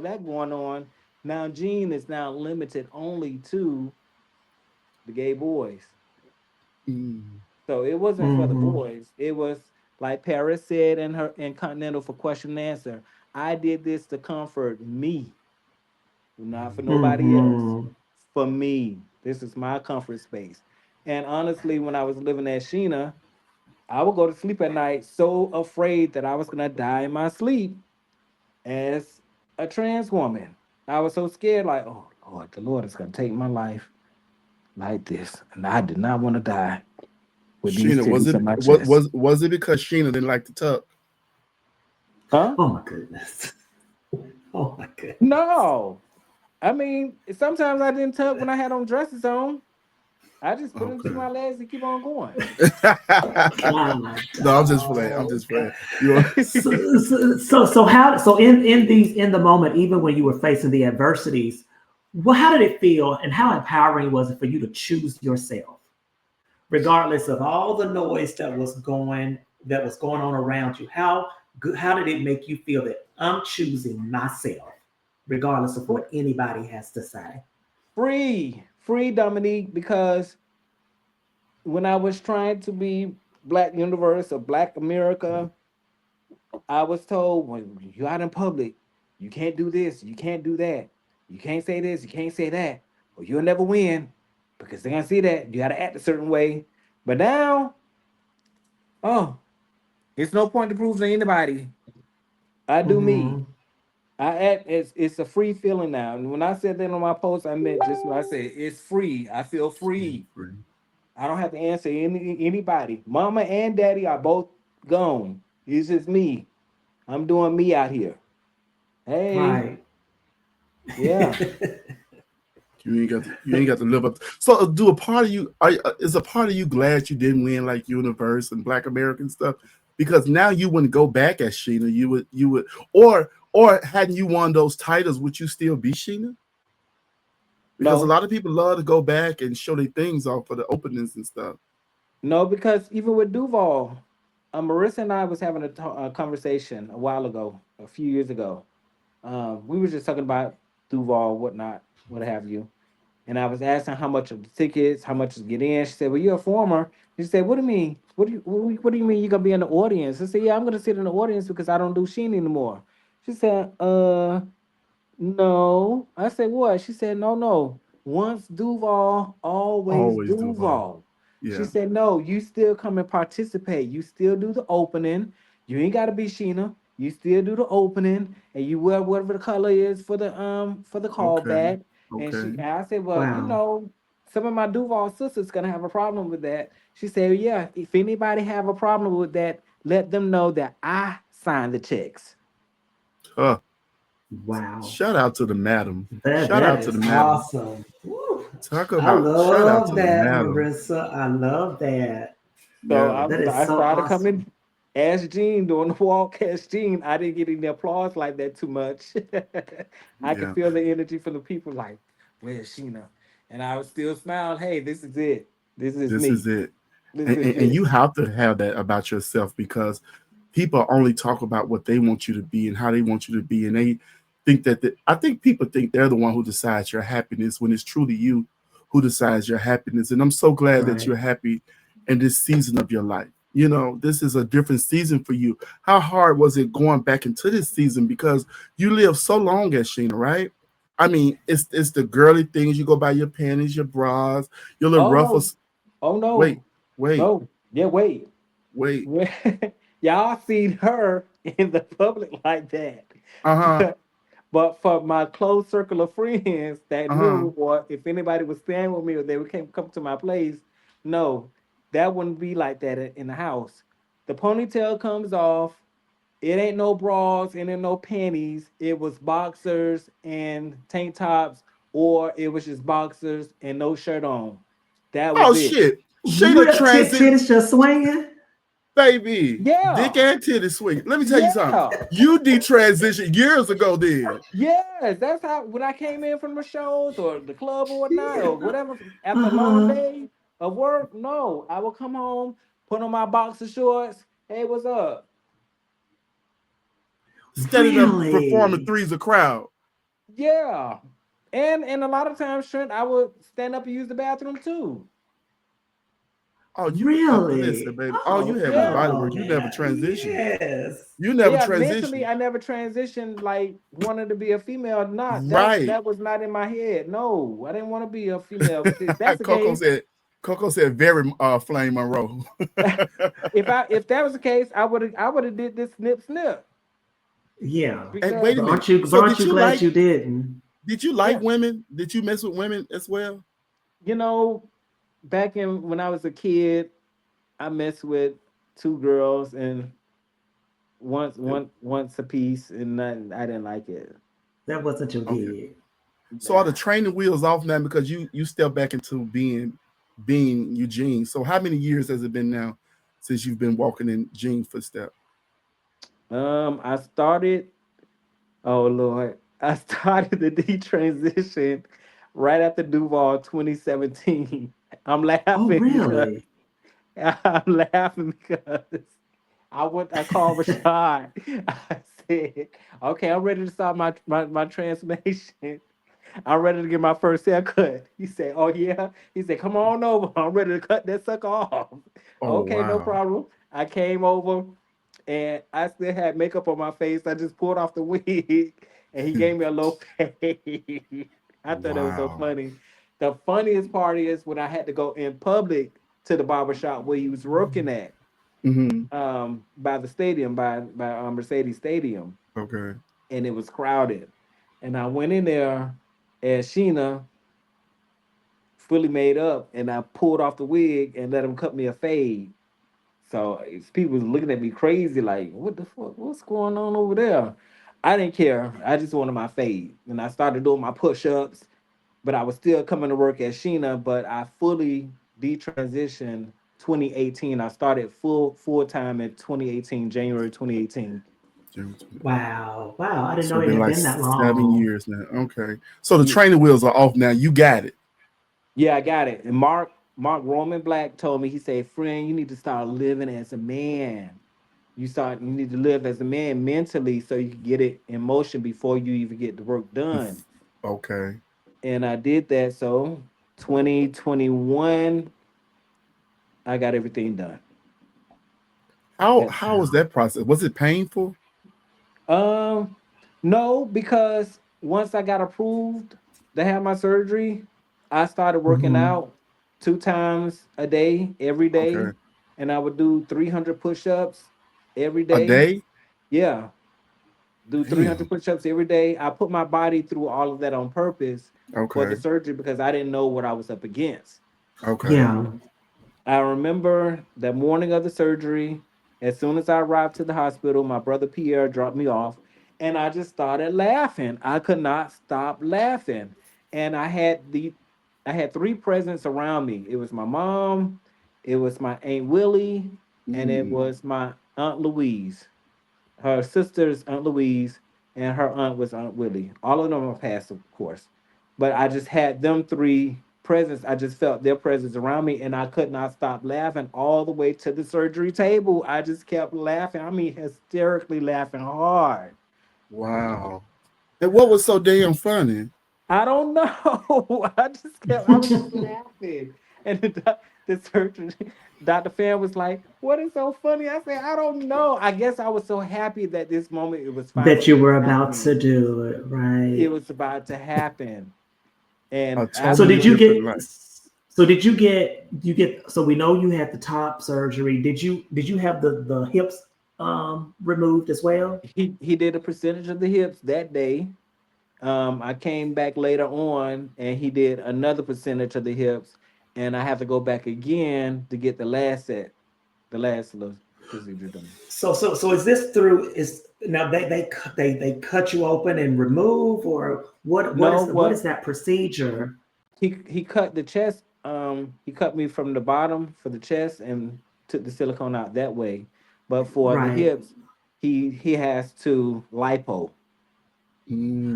that going on. Now Gene is now limited only to the gay boys. Mm. So it wasn't for the Mm-hmm. boys. It was like Paris said in her in Continental for question and answer. I did this to comfort me, not for nobody else. Mm-hmm. For me, this is my comfort space. And honestly, when I was living at Sheena, I would go to sleep at night so afraid that I was gonna die in my sleep as a trans woman. I was so scared, like, oh Lord, the Lord is gonna take my life like this, and I did not want to die with these Sheena, was titties it on my what chest. was it because Sheena didn't like to tuck? Huh? Oh my goodness. Oh my goodness. No. I mean, sometimes I didn't tuck when I had on dresses on. I just put them Okay. between my legs and keep on going. God, No, I'm just playing. I'm dog. just playing. You So how so in these in the moment, even when you were facing the adversities, well, how did it feel and how empowering was it for you to choose yourself, regardless of all the noise that was going on around you? How did it make you feel that I'm choosing myself, regardless of what anybody has to say? Free Dominique, because when I was trying to be Black Universe or Black America, I was told when you're out in public, you can't do this, you can't do that, you can't say this, you can't say that, or you'll never win because they're gonna see that you gotta act a certain way. But now, oh, it's no point to prove to anybody. I do me. Mm-hmm. I act it's a free feeling now. And when I said that on my post, I meant just what I said. It's free. I feel free. I don't have to answer anybody. Mama and daddy are both gone. It's just me. I'm doing me out here. Hey, Right. yeah. you ain't got to live up. So, do a part of you is a part of you glad you didn't win like Universe and Black American stuff? Because now you wouldn't go back as Sheena. You would or hadn't you won those titles, would you still be Sheena? Because a No, lot of people love to go back and show their things off for the openings and stuff. no, because even with Duval, Marissa and I was having a conversation a while ago, a few years ago. We were just talking about Duval, whatnot, what have you. And I was asking how much of the tickets, how much to get in. She said, "Well, you're a former." She said, "What do you mean? What do you mean you're gonna be in the audience?" I said, "Yeah, I'm gonna sit in the audience because I don't do Sheen anymore." She said, no. I said, "What?" She said, "No, no. Once Duval, always Always Duval. Duval." She Yeah. said, "No, you still come and participate. You still do the opening. You ain't gotta be Sheena. You still do the opening, and you wear whatever the color is for the Okay. callback." Okay. And I said, "Well, you Wow. know, some of my Duval sisters gonna have a problem with that." She said, "Yeah, if anybody have a problem with that, let them know that I signed the checks." Huh. Wow. Shout out to the madam. That Shout that out to is the madam. awesome. Woo. Talk I about shout out love to the that, madam. Marissa. I love that. So Yeah. That is I so started awesome. coming as Gene doing the walk as Gene. I didn't get any applause like that too much. I could Yeah. feel the energy from the people like, "Where's Sheena?" And I would still smile. Hey, this is it. This is This me. is it. This is And it. you have to have that about yourself because people only talk about what they want you to be and how they want you to be. And they think I think people think they're the one who decides your happiness when it's truly you who decides your happiness. And I'm so glad that Right. you're happy in this season of your life. You know, this is a different season for you. How hard was it going back into this season? Because you lived so long as Sheena, right? I mean, it's the girly things. You go buy your panties, your bras, your little Oh no. ruffles. Oh Wait, no. wait, No. Yeah, wait. wait. Y'all seen her in the public like that. Uh-huh. But for my close circle of friends that Uh-huh. knew, or if anybody was staying with me or they would come to my place, no, that wouldn't be like that in the house. The ponytail comes off. It ain't no bras, it ain't no panties. It was boxers and tank tops, or it was just boxers and no shirt on. That Oh was it. shit. Sheena Real transit titties just swinging. baby. Dick Yeah. and titty swing. Let me tell you something. Yeah. You detransitioned years ago then. Yes, that's how when I came in from the shows or the club or whatnot or Yeah. whatever after a long Uh-huh. day of work. No, I will come home, put on my boxer shorts. Hey, what's up? Standing up performing Really? threes a crowd. Yeah, and a lot of times, Trent, I would stand up and use the bathroom too. Oh, listen, Really? baby. All you Oh, have is body Yeah. work. You never man. transition. Yes. You never Yeah, mentally, transition. I never transitioned like wanting to be a female. Not Right. that was not in my head. No, I didn't want to be a female. If that's the Coco case, said. Coco said very Flame Monroe. if that was the case, I would have did this snip Yeah. Hey, because wait a But minute. but So aren't you glad you didn't? did you like yeah, women? Did you mess with women as well? you know, back in when I was a kid, I messed with two girls and once a piece, and I didn't like it. That wasn't your Okay. gig. So are the Nah. training wheels off now because you step back into being Eugene? So how many years has it been now since you've been walking in Gene's footsteps? I started. Oh Lord, I started the detransition right after Duval 2017. I'm Oh, laughing because really? I'm laughing because I called Rashad. I said, okay, I'm ready to start my transformation. I'm ready to get my first haircut. He said, oh yeah. He said, come on over. I'm ready to cut that sucker off. Oh Okay, no wow. problem. I came over and I still had makeup on my face. I just pulled off the wig and he gave me a low fade. I thought that was so Wow. funny. The funniest part is when I had to go in public to the barber shop where he was working at, Mm-hmm. by the stadium, by Mercedes Stadium, Okay. and it was crowded. And I went in there as SHEENA, fully made up, and I pulled off the wig and let him cut me a fade. So people was looking at me crazy, like, what the fuck? What's going on over there? I didn't care. I just wanted my fade. And I started doing my push-ups, but I was still coming to work at SHEENA, but I fully detransitioned 2018. I started full time in 2018, January 2018. Wow. Wow. I didn't So know it's it been had like been that 7 long. years now. Okay. So the Yeah, training wheels are off now. You got it. yeah, I got it. And Mark Roman Black told me, he said, friend, you need to start living as a man. You need to live as a man mentally so you can get it in motion before you even get the work done. Okay. And I did that. So 2021, I got everything done. How was Wow. that process? Was it painful? Um, no, because once I got approved to have my surgery, I started working Hmm. out 2 times a day, every day, Okay. and I would do 300 push-ups every A day. day? Yeah, do 300 Damn. push-ups every day. I put my body through all of that on purpose for the Okay. surgery because I didn't know what I was up against. Okay. Yeah. I remember that morning of the surgery, as soon as I arrived to the hospital, my brother Pierre dropped me off, and I just started laughing. I could not stop laughing. And I had three presents around me. It was my mom, it was my Aunt Willie, and it Mm. was my Aunt Louise. Her sister's Aunt Louise, and her aunt was Aunt Willie. All of them are passed, of course. But I just had them three presents. I just felt their presence around me, and I could not stop laughing all the way to the surgery table. I just kept laughing. I mean, hysterically laughing hard. Wow. And what was so damn funny? I don't know. I was just laughing. And the surgeon, Dr. Fan was like, what is so funny? I said, I don't know. I guess I was so happy that this moment it was That finally you were about to happening. do it, It right? was about to happen. A And So totally did you afterwards, different get? life. So did you get? You get? So we know you had the top surgery. Did you have the hips removed as well? he did a percentage of the hips that day. I came back later on and he did another percentage of the hips, and I have to go back again to get the last set, the last little procedure done. So is this through? Is now they cut you open and remove, or No, what is what that procedure? he cut the chest. He cut me from the bottom for the chest and took the silicone out that way. But for the Right. hips, he has to lipo.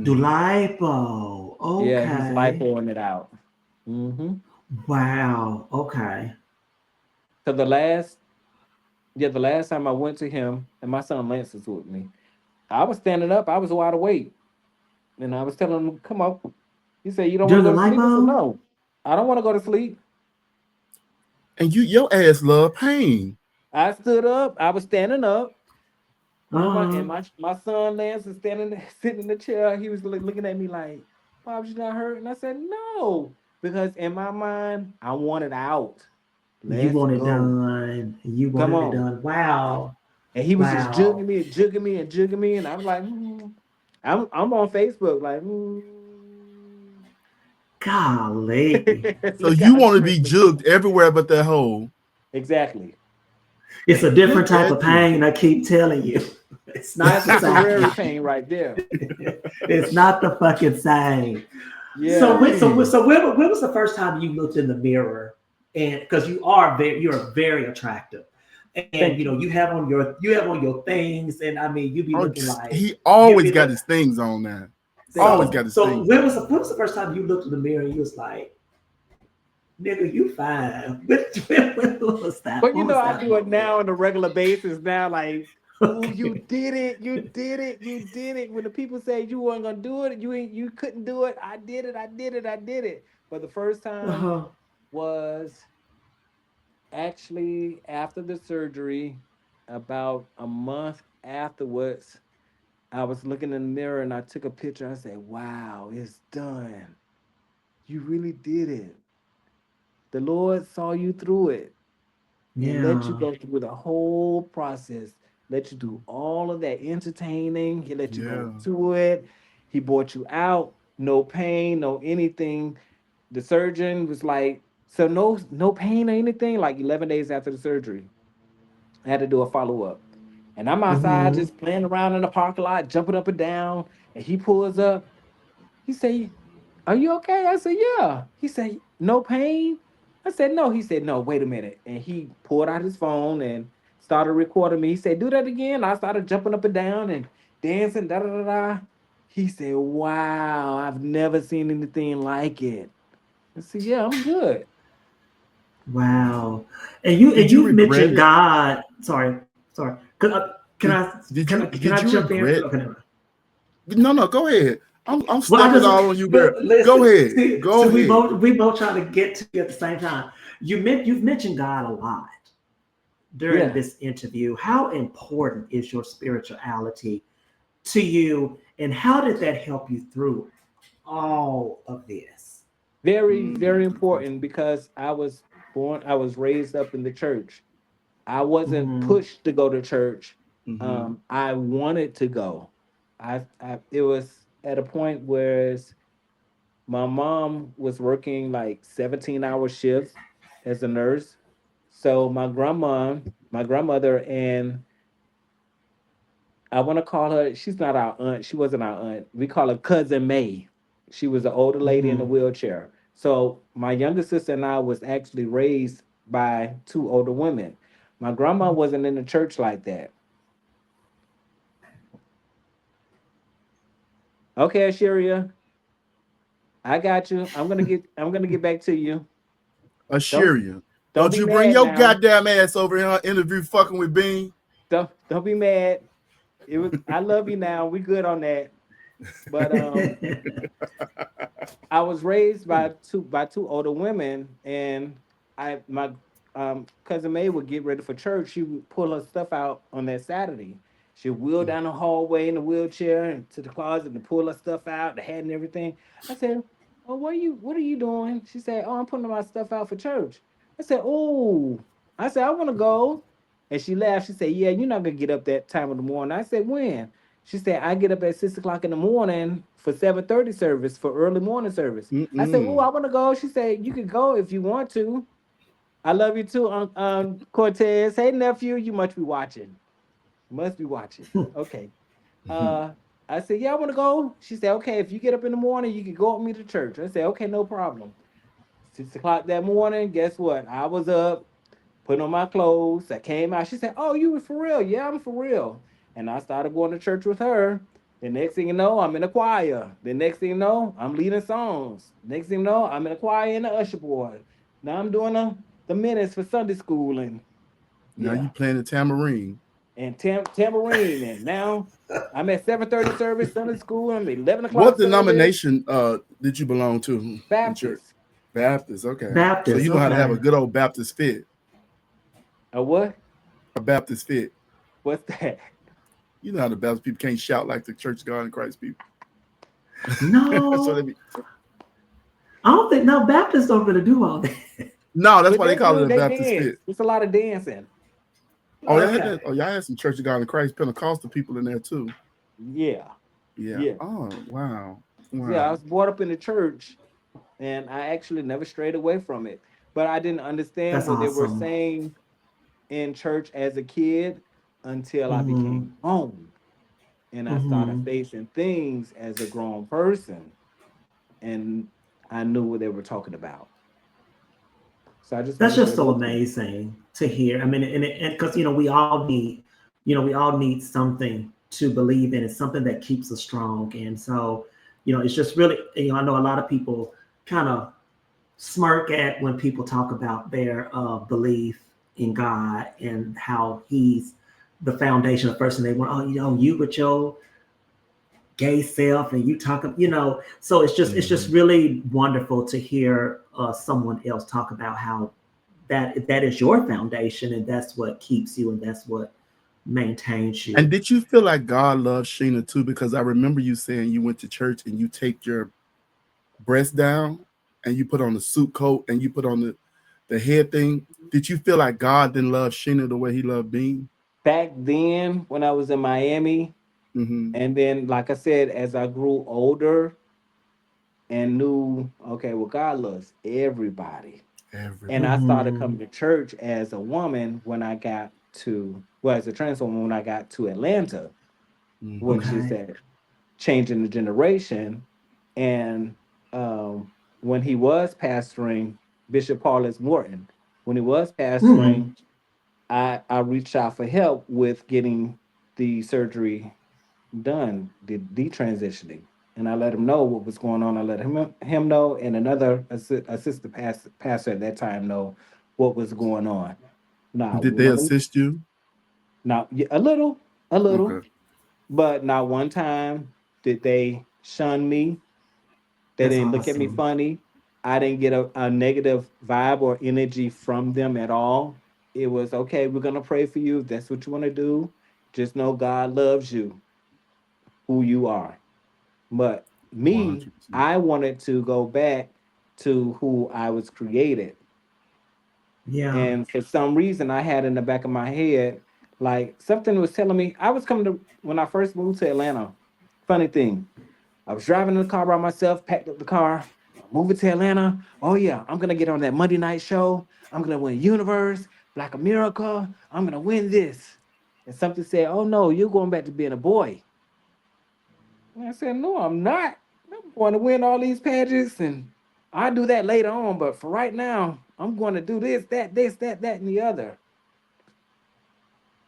Do Mm. lipo. Yeah, he's Okay. lipoing it out. Mm-hmm. Wow. Okay. So the last time I went to him, and my son Lance was with me, I was standing up, I was wide awake, and I was telling him, "Come on." He said, "You don't want to During go the to sleep?" I said, lipo? "No, I don't want to go to sleep." And your ass love pain. I stood up. I was standing up. Uh-huh. My son Lance is standing there, sitting in the chair. He was looking at me like, "Bob, you not hurt?" And I said, "No," because in my mind, I want it out. You Let's want it go. done. You Come wanted it on. done. Wow. And he was just Wow. jugging me and jugging me and jugging me, and I'm like, I'm on Facebook like, Golly. So look you how want to be jugging. jugged everywhere but that hole. Exactly. It's a different Look type of at you. pain, I keep telling you. It's not That's the temporary same. pain right there. It's not the fucking same. So, Yeah. Dang. when was the first time you looked in the mirror? And because you're very attractive, and Thank you. you have on your things, and I mean, you be Oh, looking like he you always be got look. his things on now. Thank Always you. got his So things on. when was the first time you looked in the mirror and you was like, "Nigga, you fine"? When was that? But What was I that do it moment? now on a regular basis now, like, oh, you Okay. did it, you did it, you did it. When the people say you weren't gonna do it, you couldn't do it. I did it, I did it, I did it. But the first time Uh-huh. was actually after the surgery, about a month afterwards. I was looking in the mirror and I took a picture. I said, wow, it's done. You really did it. The Lord saw you through it and let you Yeah. go through the whole process. Let you do all of that entertaining. He let you go Yeah. through it. He brought you out, no pain, no anything. The surgeon was like, so no pain or anything. Like 11 days after the surgery, I had to do a follow up, and I'm outside Mm-hmm. just playing around in the parking lot, jumping up and down. And he pulls up. He say, "Are you okay?" I said, "Yeah." He said, "No pain?" I said, "No." He said, "No, wait a minute." And he pulled out his phone and started recording me. He said, "Do that again." I started jumping up and down and dancing, da da da da. He said, "Wow, I've never seen anything like it." I said, "Yeah, I'm good." Wow. And Did you you've regret mentioned it? God. Sorry. Did did Can you I jump in? regret? Okay, never mind. No, go ahead. I'm Well, I stumping just all on you, girl. but Go listen. ahead. So Go ahead. we both trying to get to you at the same time. You've mentioned God a lot during Yeah. this interview. How important is your spirituality to you, and how did that help you through all of this? Very, very Good question. important because I was raised up in the church. I wasn't Mm-hmm. pushed to go to church. Mm-hmm. I wanted to go. It was at a point where my mom was working like 17-hour shifts as a nurse. So my grandmother, and I want to call her, she's not our aunt. She wasn't our aunt. We call her Cousin May. She was an older lady in a Mm-hmm. wheelchair. So my younger sister and I was actually raised by two older women. My grandma wasn't in the church like that. Okay, Asheria, I got you. I'm gonna get back to you. Don't Assyria. don't Don't be you bring mad your now. goddamn ass over here on interview fucking with Bean. Don't be mad. It was I love you now. We good on that. But I was raised by two older women, and I my cousin May would get ready for church. She would pull her stuff out on that Saturday. She'd wheel down the hallway in the wheelchair and to the closet and pull her stuff out, the hat and everything. I said, "Oh, what are you doing?" She said, "Oh, I'm putting my stuff out for church." I said, "Oh," I said, "I want to go." And she laughed. She said, "Yeah, you're not gonna get up that time of the morning." I said, "When?" She said, "I get up at 6 o'clock in the morning for 7:30 service for early morning service." I said, "Oh, Mm-mm. I want to go." She said, "You can go if you want to." I love you too, Cortez. Hey, nephew, you must be watching. Must be watching. Okay. Uh, I said, "Yeah, I want to go." She said, "Okay, if you get up in the morning, you can go with me to church." I said, "Okay, no problem." 6 o'clock that morning, guess what? I was up, putting on my clothes. I came out. She said, "Oh, you were for real?" "Yeah, I'm for real." And I started going to church with her. The next thing you know, I'm in a choir. The next thing you know, I'm leading songs. Next thing you know, I'm in a choir in the usher board. Now I'm doing the minutes for Sunday school, and Now yeah, you playing the tambourine. and tambourine. And now I'm at 7:30 service Sunday school. I'm at 11 o'clock What service denomination did you belong to in church? Baptist. Baptist, okay. So Baptist, you know how to have a okay. good old Baptist fit. A what? A Baptist fit. What's that? You know how the Baptist people can't shout like the Church of God in Christ people. So they No, be, I don't think no Baptists don't really do all that. no, that's But why they they call do. it a They Baptist dance. fit. It's a lot of dancing. Oh, Okay. y'all had some Church of God in Christ Pentecostal people in there too. Yeah. Yeah. Yeah. Oh, wow. Yeah. I Wow. was brought up in the church, and I actually never strayed away from it. But I didn't understand That's what they were awesome. saying in church as a kid until I Mm-hmm. became grown, and I started Mm-hmm. facing things as a grown person, and I knew what they were talking about. So I just That's just understood so what to do. amazing to hear. I mean, and because we all need something to believe in. It's something that keeps us strong. And so, it's just really, I know a lot of people kind of smirk at when people talk about their belief in God and how He's the foundation of person. They want, oh, you with your gay self and you talking, so it's just Mhm. really wonderful to hear someone else talk about how that is your foundation and that's what keeps you and that's what maintains And you. did you feel like God loves Sheena too? Because I remember you saying you went to church and you take your breast down and you put on the suit coat and you put on the head thing. Did you feel like God didn't love Sheena the way He loved Bean? Back then, when I was in Miami, Mm-hmm. and then, like I said, as I grew older and knew, okay, well, God loves everybody. And I Everybody. started Mm-hmm. coming to church as a woman when I got to, well, as a trans woman when I got to Atlanta, which Mm-hmm. is Okay. that changing the generation. And when he was pastoring, Bishop Paulus Morton, when he was Mm-hmm. pastoring, I reached out for help with getting the surgery done, the detransitioning. And I let him know what was going on. I let him know, and another assistant pastor at that time know what was going on. Not Did they one, assist you? not yeah, a little, Okay. but not one time did they shun me. They That's didn't look at me awesome. funny. I didn't get a negative vibe or energy from them at all. It was okay, we're gonna pray for you. If that's what you want to do. Just know God loves you, who you are. But me, 100%. I wanted to go back to who I was created. Yeah. And for some reason, I had in the back of my head, like something was telling me, I was coming to, when I first moved to Atlanta. Funny thing, I was driving in the car by myself, packed up the car, moving to Atlanta. Oh, yeah, I'm going to get on that Monday night show. I'm going to win Universe, Black America. I'm going to win this. And something said, oh, no, you're going back to being a boy. And I said, no, I'm not. I'm going to win all these pageants and I'll do that later on. But for right now, I'm going to do this, that, and the other.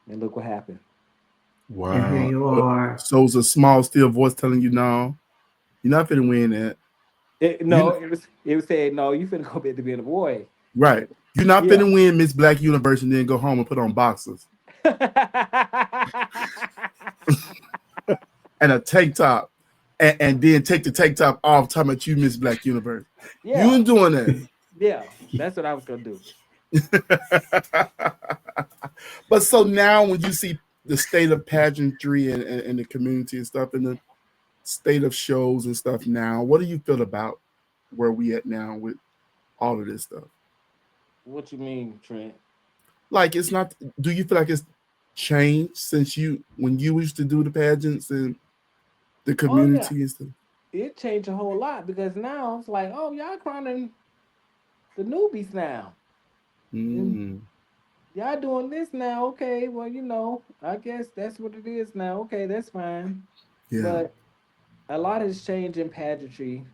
And look what happened. And here Wow. you are. So it's a small, still voice telling you, no, you're not finna win that. No, You it was saying, no, you finna go back to being a boy. right. You're not Yeah. finna win Miss Black Universe and then go home and put on boxers and a tank top and then take the tank top off talking about you Miss Black Universe. You Yeah. ain't doing that. Yeah. That's what I was gonna do. But so now when you see the state of pageantry and the community and stuff and the state of shows and stuff now, what do you feel about where we at now with all of this stuff? What you mean, Trent? Like it's not, do you feel like it's changed since you when you used to do the pageants and the Oh yeah. community and stuff? It changed a whole lot because now it's like, oh, y'all crowning the newbies now. And Mm, y'all doing this now. Okay, well, I guess that's what it is now. Okay, that's fine. yeah. But a lot has changed in pageantry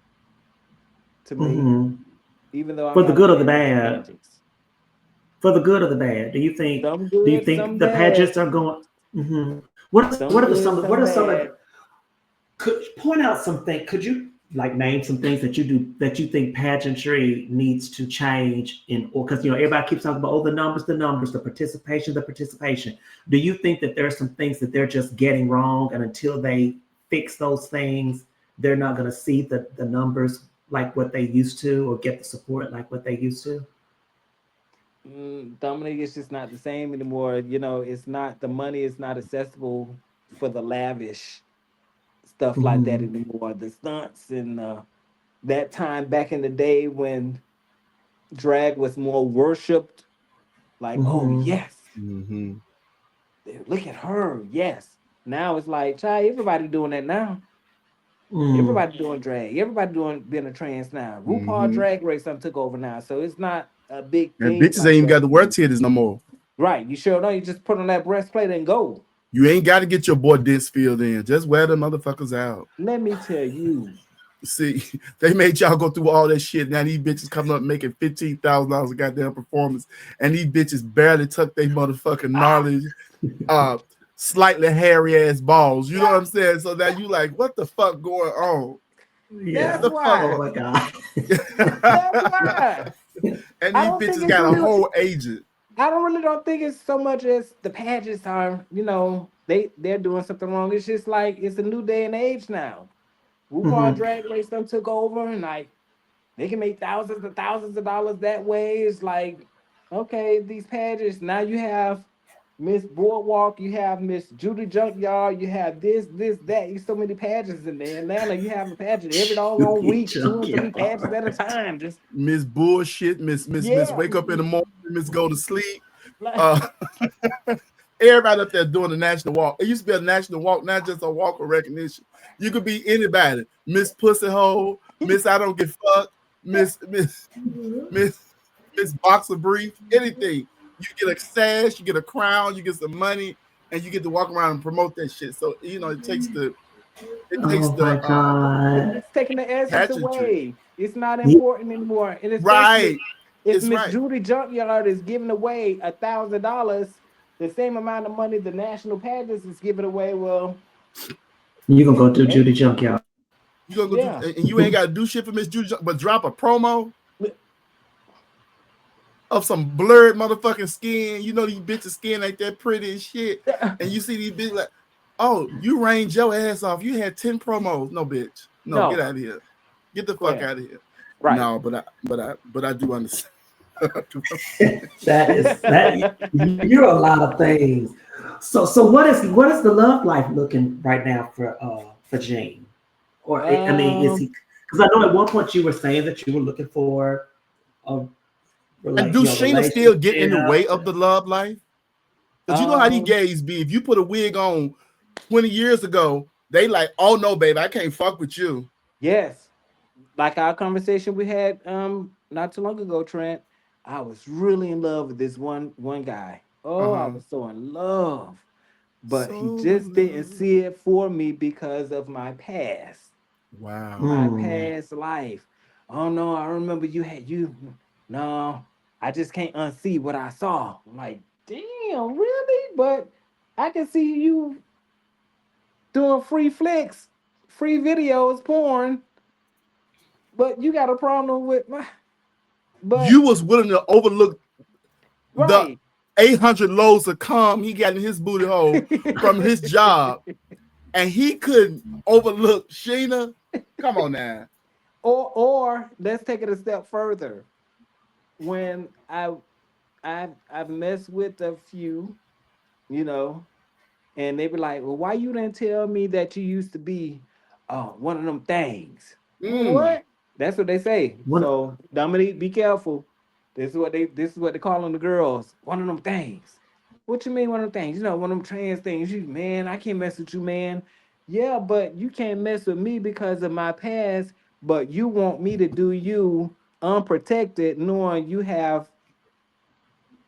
to me, Hmm. even though I'm For the not a good or the fan of the bad. pageants. For the good or the bad. Do you think? Some Do you good, think some the bad. pageants are going? Hmm. Some good, What some are some of? bad. Could point out something? Could you like name some things that you do that you think pageantry needs to change in? Or because everybody keeps talking about the numbers, the participation. Do you think that there are some things that they're just getting wrong, and until they fix those things, they're not going to see the numbers like what they used to, or get the support like what they used to? Dominic, it's just not the same anymore. You know, it's not, the money is not accessible for the lavish stuff like that Mhm. anymore. The stunts and that time back in the day when drag was more worshipped, like, oh Mhm. yes, Mm-hmm. look at her, yes. Now it's like, child, everybody doing that now. Mm. Everybody doing drag. Everybody doing being a trans now. RuPaul Mm-hmm. Drag Race took over now, so it's not a big And thing bitches ain't like even that. got to wear titties no more. Right? You sure don't. You just put on that breastplate and go. You ain't got to get your boy dents filled in. Just wear the motherfuckers out. Let me tell you. See, they made y'all go through all that shit. Now these bitches coming up making $15,000 a goddamn performance, and these bitches barely tuck their motherfucking gnarly, slightly hairy ass balls. You know what I'm saying? So that you like, what the fuck going on? That's Yeah. The fuck? Oh why. my God. That's why. And I these don't think bitches it's got a really. whole agent. I don't really don't think it's so much as the pageants are. You know, they're doing something wrong. It's just like it's a new day and age now. RuPaul Mhm. Drag Race them took over, and like they can make thousands and thousands of dollars that way. It's like, okay, these pageants, now you have Miss Boardwalk, you have Miss Judy Junkyard, you have this, that. You so many pageants in there. Atlanta, you have a pageant every doggone week, two and three pageants at a Junkyard. time. Just Miss Bullshit, Miss yeah. Wake Up in the Morning, Miss Go to Sleep. Like, Uh, everybody up there doing the national walk. It used to be a national walk, not just a walk of recognition. You could be anybody. Miss Pussy Hole, Miss I Don't Get Fucked, Miss Miss Boxer Brief, anything. You get a sash, you get a crown, you get some money, and you get to walk around and promote that shit. So it takes Oh my God. it's taking the essence pageantry. away. It's not Yeah. important anymore. And especially Right. if It's Miss right. Judy Junkyard is giving away $1,000, the same amount of money the national pageants is giving away. Well, You gonna go do hey, Judy Junkyard? You gonna go do, yeah. and you ain't got to do shit for Miss Judy, but drop a promo of some blurred motherfucking skin. You know these bitches' skin ain't that pretty and shit. And you see these bitches like, oh, you range your ass off. You had 10 promos. No, bitch. No, get No, out of here. Get the fuck well, out of here. right. No, but I do understand. That is that you're a lot of things. So what is the love life looking right now for Jane? Or I mean, is um, he? Because I know at one point you were saying that you were looking for a And do Sheena still get in the way relationship. of the love life? Because you know how these um, gays be. If you put a wig on 20 years ago, they like, oh no, baby, I can't fuck with you. yes. Like our conversation we had not too long ago, Trent. I was really in love with this one guy. Oh, I Uh-huh. was so in love. But he So just in didn't love. see it for me because of my past. Wow. My Hmm. past life. Oh no, I remember you. No, I just can't unsee what I saw. I'm like, damn, really? But I can see you doing free flicks, free videos, porn, but you got a problem with my but You was willing to overlook the right. 800 loads of cum he got in his booty hole from his job, and he couldn't overlook Sheena. Come on now. Or let's take it a step further. When I've messed with a few, you know, and they be like, "Well, why you didn't tell me that you used to be one of them things?" Mm. What? That's what they say. What? So Dominique, be careful. This is what they calling the girls. One of them things. What you mean one of them things? You know, one of them trans things. You man, I can't mess with you, man. Yeah, but you can't mess with me because of my past, but you want me to do you unprotected, knowing you have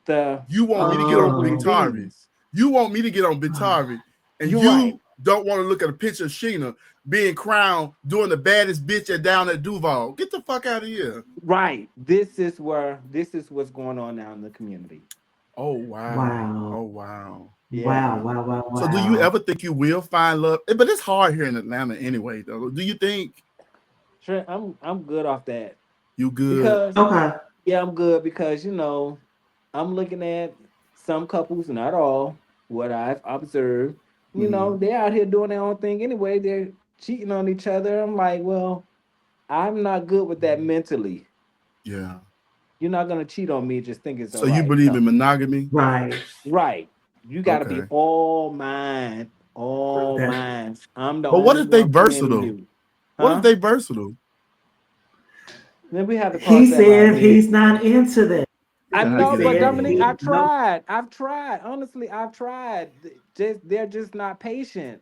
the You want me to get on underlying Oh, Bitari. demons. You want me to get on Bitari, and You're right. you don't want to look at a picture of Sheena being crowned doing the baddest bitch at down at Duval. Get the fuck out of here. Right. This is what's going on now in the community. Oh wow. wow, Oh wow. Yeah. So do you wow. ever think you will find love? But it's hard here in Atlanta anyway, though. Do you think Sure, I'm good off that. you good? Because Okay. yeah, I'm good because I'm looking at some couples, not all, what I've observed. Mm-hmm. They're out here doing their own thing anyway. They're cheating on each other. I'm like, well, I'm not good with that mentally. Yeah. You're not gonna cheat on me. Just think it's all So you right. believe No. in monogamy? Right. Right. You got to be Okay. all mine. All That mine. I'm the But what only if they one paying to versatile? you. What if Huh? they versatile? Then we have to he cross that line said then. he's not into that. I I He know, get it, but said Dominique, man. he I've no. tried. I've tried. Honestly, I've tried. Just they're just not patient.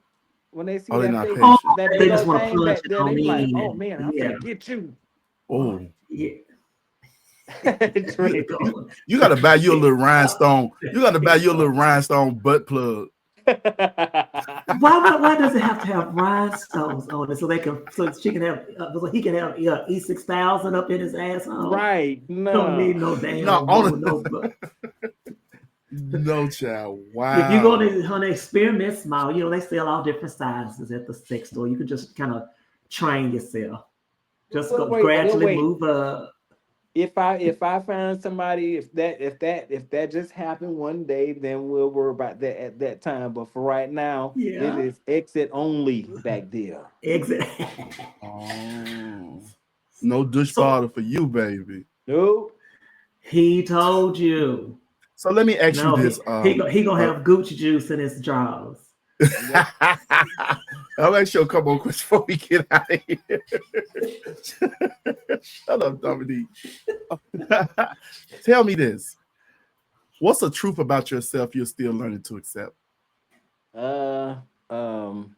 When they see Oh, they're that not big Oh, patient. that they big just old want to thing punch back it there, on they be like, in, oh and man, I'm yeah, finna get you. Oh, yeah. you, Trey. you got to buy you a little rhinestone. You got to buy you a little rhinestone butt plug. Why does it have to have rhinestones on it so she can have so he can have E6000 up in his asshole? Right. Don't need No. no No, damn on no. no child. If you go Wow. to on the experiment small, they sell all different sizes at the sex store. You can just kind of train yourself. Just But go wait, but gradually wait. move up. If I find somebody, if that just happened one day, then we'll worry about that at that time. But for right now, it Yeah. is exit only back there. Exit. Oh, no douche So bottle for you, baby. Nope. he told you. So let me ask you No, this. he gonna have Gucci juice in his drawers. Yep. I'll ask you a couple of questions before we get out of here. Shut up, Dominique. Tell me this. What's the truth about yourself you're still learning to accept? Uh, um,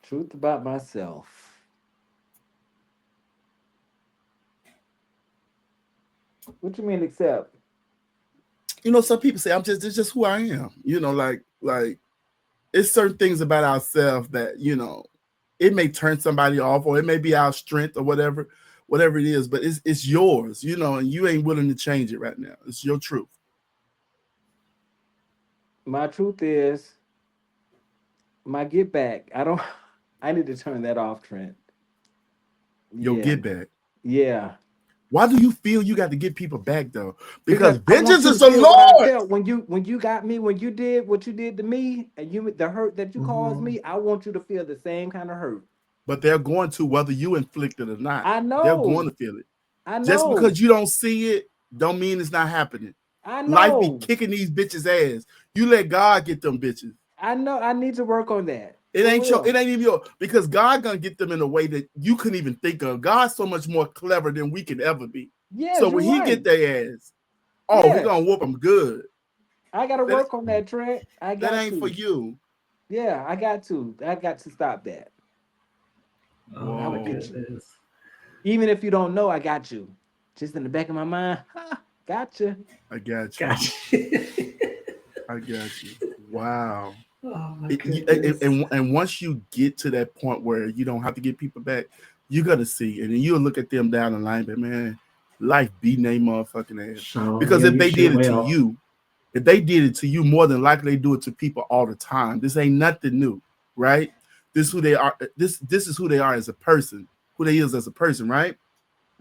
truth about myself. What you mean accept? Some people say it's just who I am. Like it's certain things about ourselves that, it may turn somebody off or it may be our strength or whatever it is, but it's yours, and you ain't willing to change it right now. It's your truth. My truth is my get back. I don't. I need to turn that off, Trent. Your Yeah, get back. yeah. Why do you feel you got to get people back though? Because Because I want vengeance you is to the feel what I Lord. felt when you got me, when you did what you did to me, and the hurt that you caused Mhm. me. I want you to feel the same kind of hurt. But they're going to, whether you inflict it or not. I They're going know, to feel it. I Just know, because you don't see it, don't mean it's not happening. I Life be know, kicking these bitches' ass. You let God get them bitches. I know. I need to work on that It for ain't your, it real. ain't even your, because God gonna get them in a way that you couldn't even think of. God's so much more clever than we could ever be. So Yes, when you're he get right. their ass, oh, he gonna Yes, whoop them good. I got to That work on that, Trent. I that got ain't for to. you. Yeah, I got to. I got to stop that. Oh I'm my gonna get Whoa, you. goodness. Even if you don't know, I got you. Just in the back of my mind, gotcha. I got you. Gotcha. I got you. Wow. Oh my It, you- goodness. and once you get to that point where you don't have to get people back, you're gonna see, and then you'll look at them down the line, but man, life beating they motherfucking ass. Sean, Because yeah, if you they sure did it to will. you, if they did it to you, more than likely they do it to people all the time. This ain't nothing new, right? This who they are. This is who they are as a person, who they is as a person, right?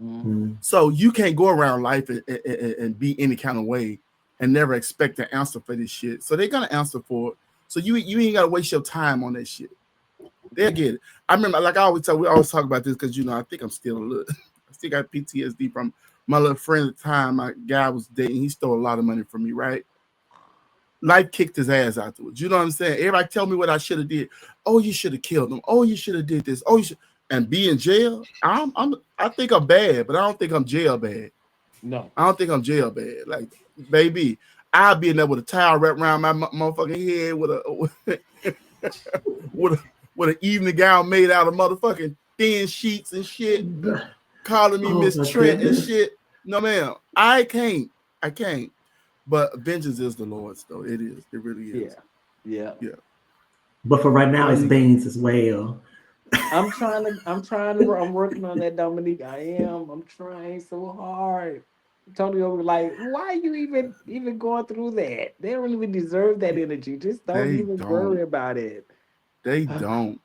Mhm. Mm. So you can't go around life and be any kind of way and never expect to answer for this shit. So they're gonna answer for it. So you ain't gotta waste your time on that shit. They'll get it. I remember, like we always talk about this because I think I'm still a little, I still got PTSD from my little friend at the time. My guy was dating. He stole a lot of money from me, right? Life kicked his ass afterwards. You know what I'm saying? Everybody tell me what I should have did. Oh, you should have killed him. Oh, you should have did this. Oh, you should and be in jail. I think I'm bad, but I don't think I'm jail bad. No. I don't think I'm jail bad. Like, baby, I'll be in there with a towel wrapped around my motherfucking head with a with a with an evening gown made out of motherfucking thin sheets and shit, calling me Oh Miss my Trent and goodness. shit. No, ma'am. I can't. I can't. But vengeance is the Lord's, though. It is. It really is. Yeah. Yeah. Yeah. But for right So now, let it's me. beans as well. I'm working on that, Dominique. I am. I'm trying so hard. Tony over like, why are you even going through that? They don't even deserve that energy. Just don't They even don't. worry about it. They don't.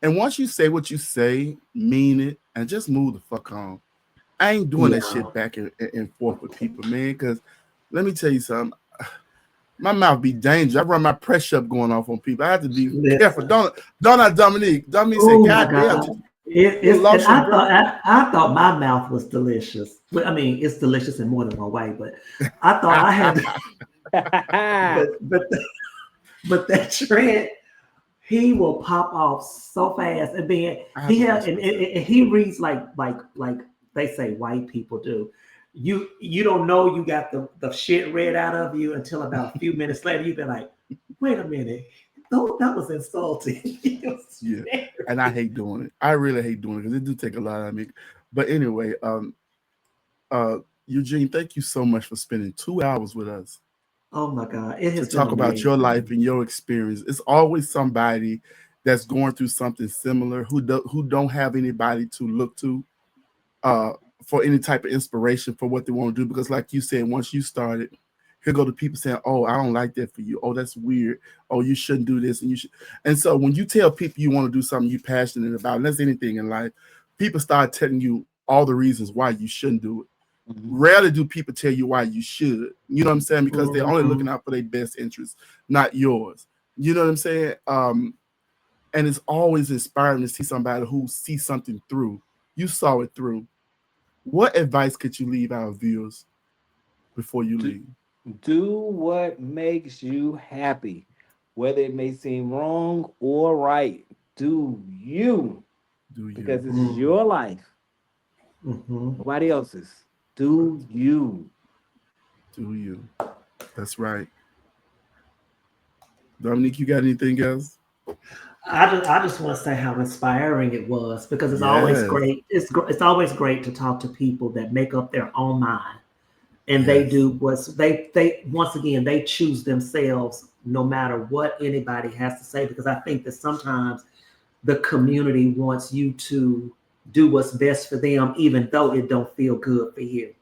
And once you say what you say, mean it, and just move the fuck on. I ain't doing that Yeah. shit back and forth with people, man. Because let me tell you something. My mouth be dangerous. I run my pressure up going off on people. I have to be careful. Listen. Don't I, Dominique? Dominique said, Oh my God damn, God. It's and lost your breath. I thought my mouth was delicious. Well, I mean, it's delicious in more than one way, but I thought I had, but that Trent, he will pop off so fast, and then I have he to has, watch myself. and he reads like they say white people do. You don't know you got the shit read out of you until about a few minutes later. You've been like, wait a minute, no, that was insulting. Yeah, and I hate doing it. I really hate doing it because it do take a lot out of me. But anyway, uh, Eugene, thank you so much for spending 2 hours with us Oh my God, it to has been talk about your life amazing. and your experience. It's always somebody that's going through something similar who don't have anybody to look to uh, for any type of inspiration for what they want to do. Because, like you said, once you started, here go the people saying, "Oh, I don't like that for you. Oh, that's weird. Oh, you shouldn't do this." And you should. And so, when you tell people you want to do something you're passionate about, and that's anything in life, people start telling you all the reasons why you shouldn't do it. Mhm. Rarely do people tell you why you should. You know what I'm saying? Because they're only looking Mhm. out for their best interests, not yours. You know what I'm saying? And it's always inspiring to see somebody who sees something through. You saw it through. What advice could you leave our viewers before you Do, leave? do what makes you happy, whether it may seem wrong or right. Do you, Do you? because this is Mhm. your life, Mhm. nobody else's. Do you? Do you? That's right. Dominique, you got anything else? I just want to say how inspiring it was because it's always Yes. great. It's always great to talk to people that make up their own mind and they Yes. do what's they once again they choose themselves no matter what anybody has to say because I think that sometimes the community wants you to do what's best for them even though it don't feel good for you.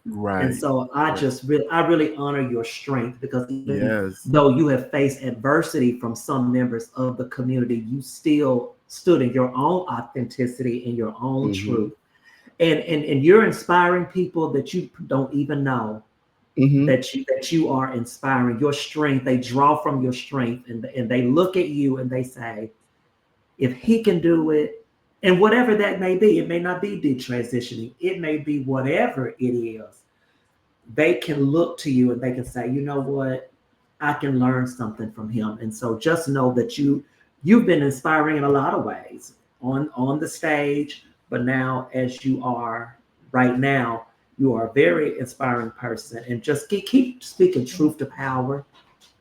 And Right. so Right. I really honor your strength because even Yes. though you have faced adversity from some members of the community, you still stood in your own authenticity and your own Mm-hmm. truth. And you're inspiring people that you don't even know Mm-hmm. that you are inspiring. Your strength, they draw from your strength and they look at you and they say, if he can do it, and whatever that may be, it may not be detransitioning, it may be whatever it is they can look to you and they can say, you know what, I can learn something from him. And so just know that you've been inspiring in a lot of ways on the stage, but now as you are right now, you are a very inspiring person. And just keep speaking truth to power.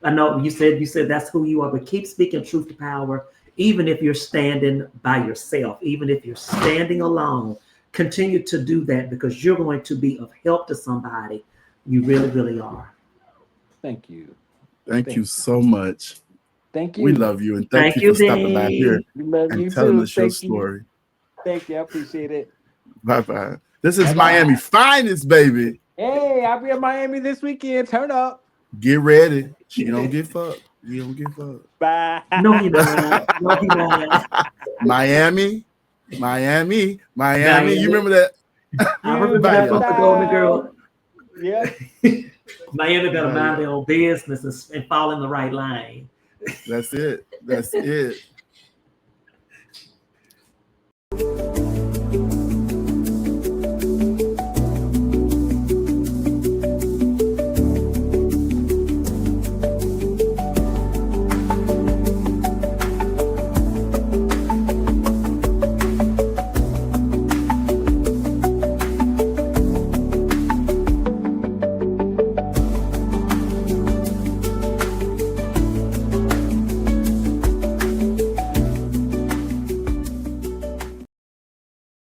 I know you said that's who you are, but keep speaking truth to power, even if you're standing by yourself, even if you're standing alone. Continue to do that because you're going to be of help to somebody. You really, really are. Thank you. Thank you Thank you. so much. Thank We you. love you and thank Thank you for you, stopping by here Dean. We love and you telling too. us your Thank you. story. Thank you. I appreciate it. Bye bye. This Bye is bye. Miami finest, baby. Hey, I'll be in Miami this weekend. Turn up. Get ready. She don't get fucked. You don't get fucked. Bye. No, he not. No, he not. Miami, Miami, Miami. You Miami. remember that? I You remember Bye, that touched from y'all. the Golden down. Girl. Yep. Miami better Bye, mind their y'all. own business and fall in the right lane. That's it. That's it.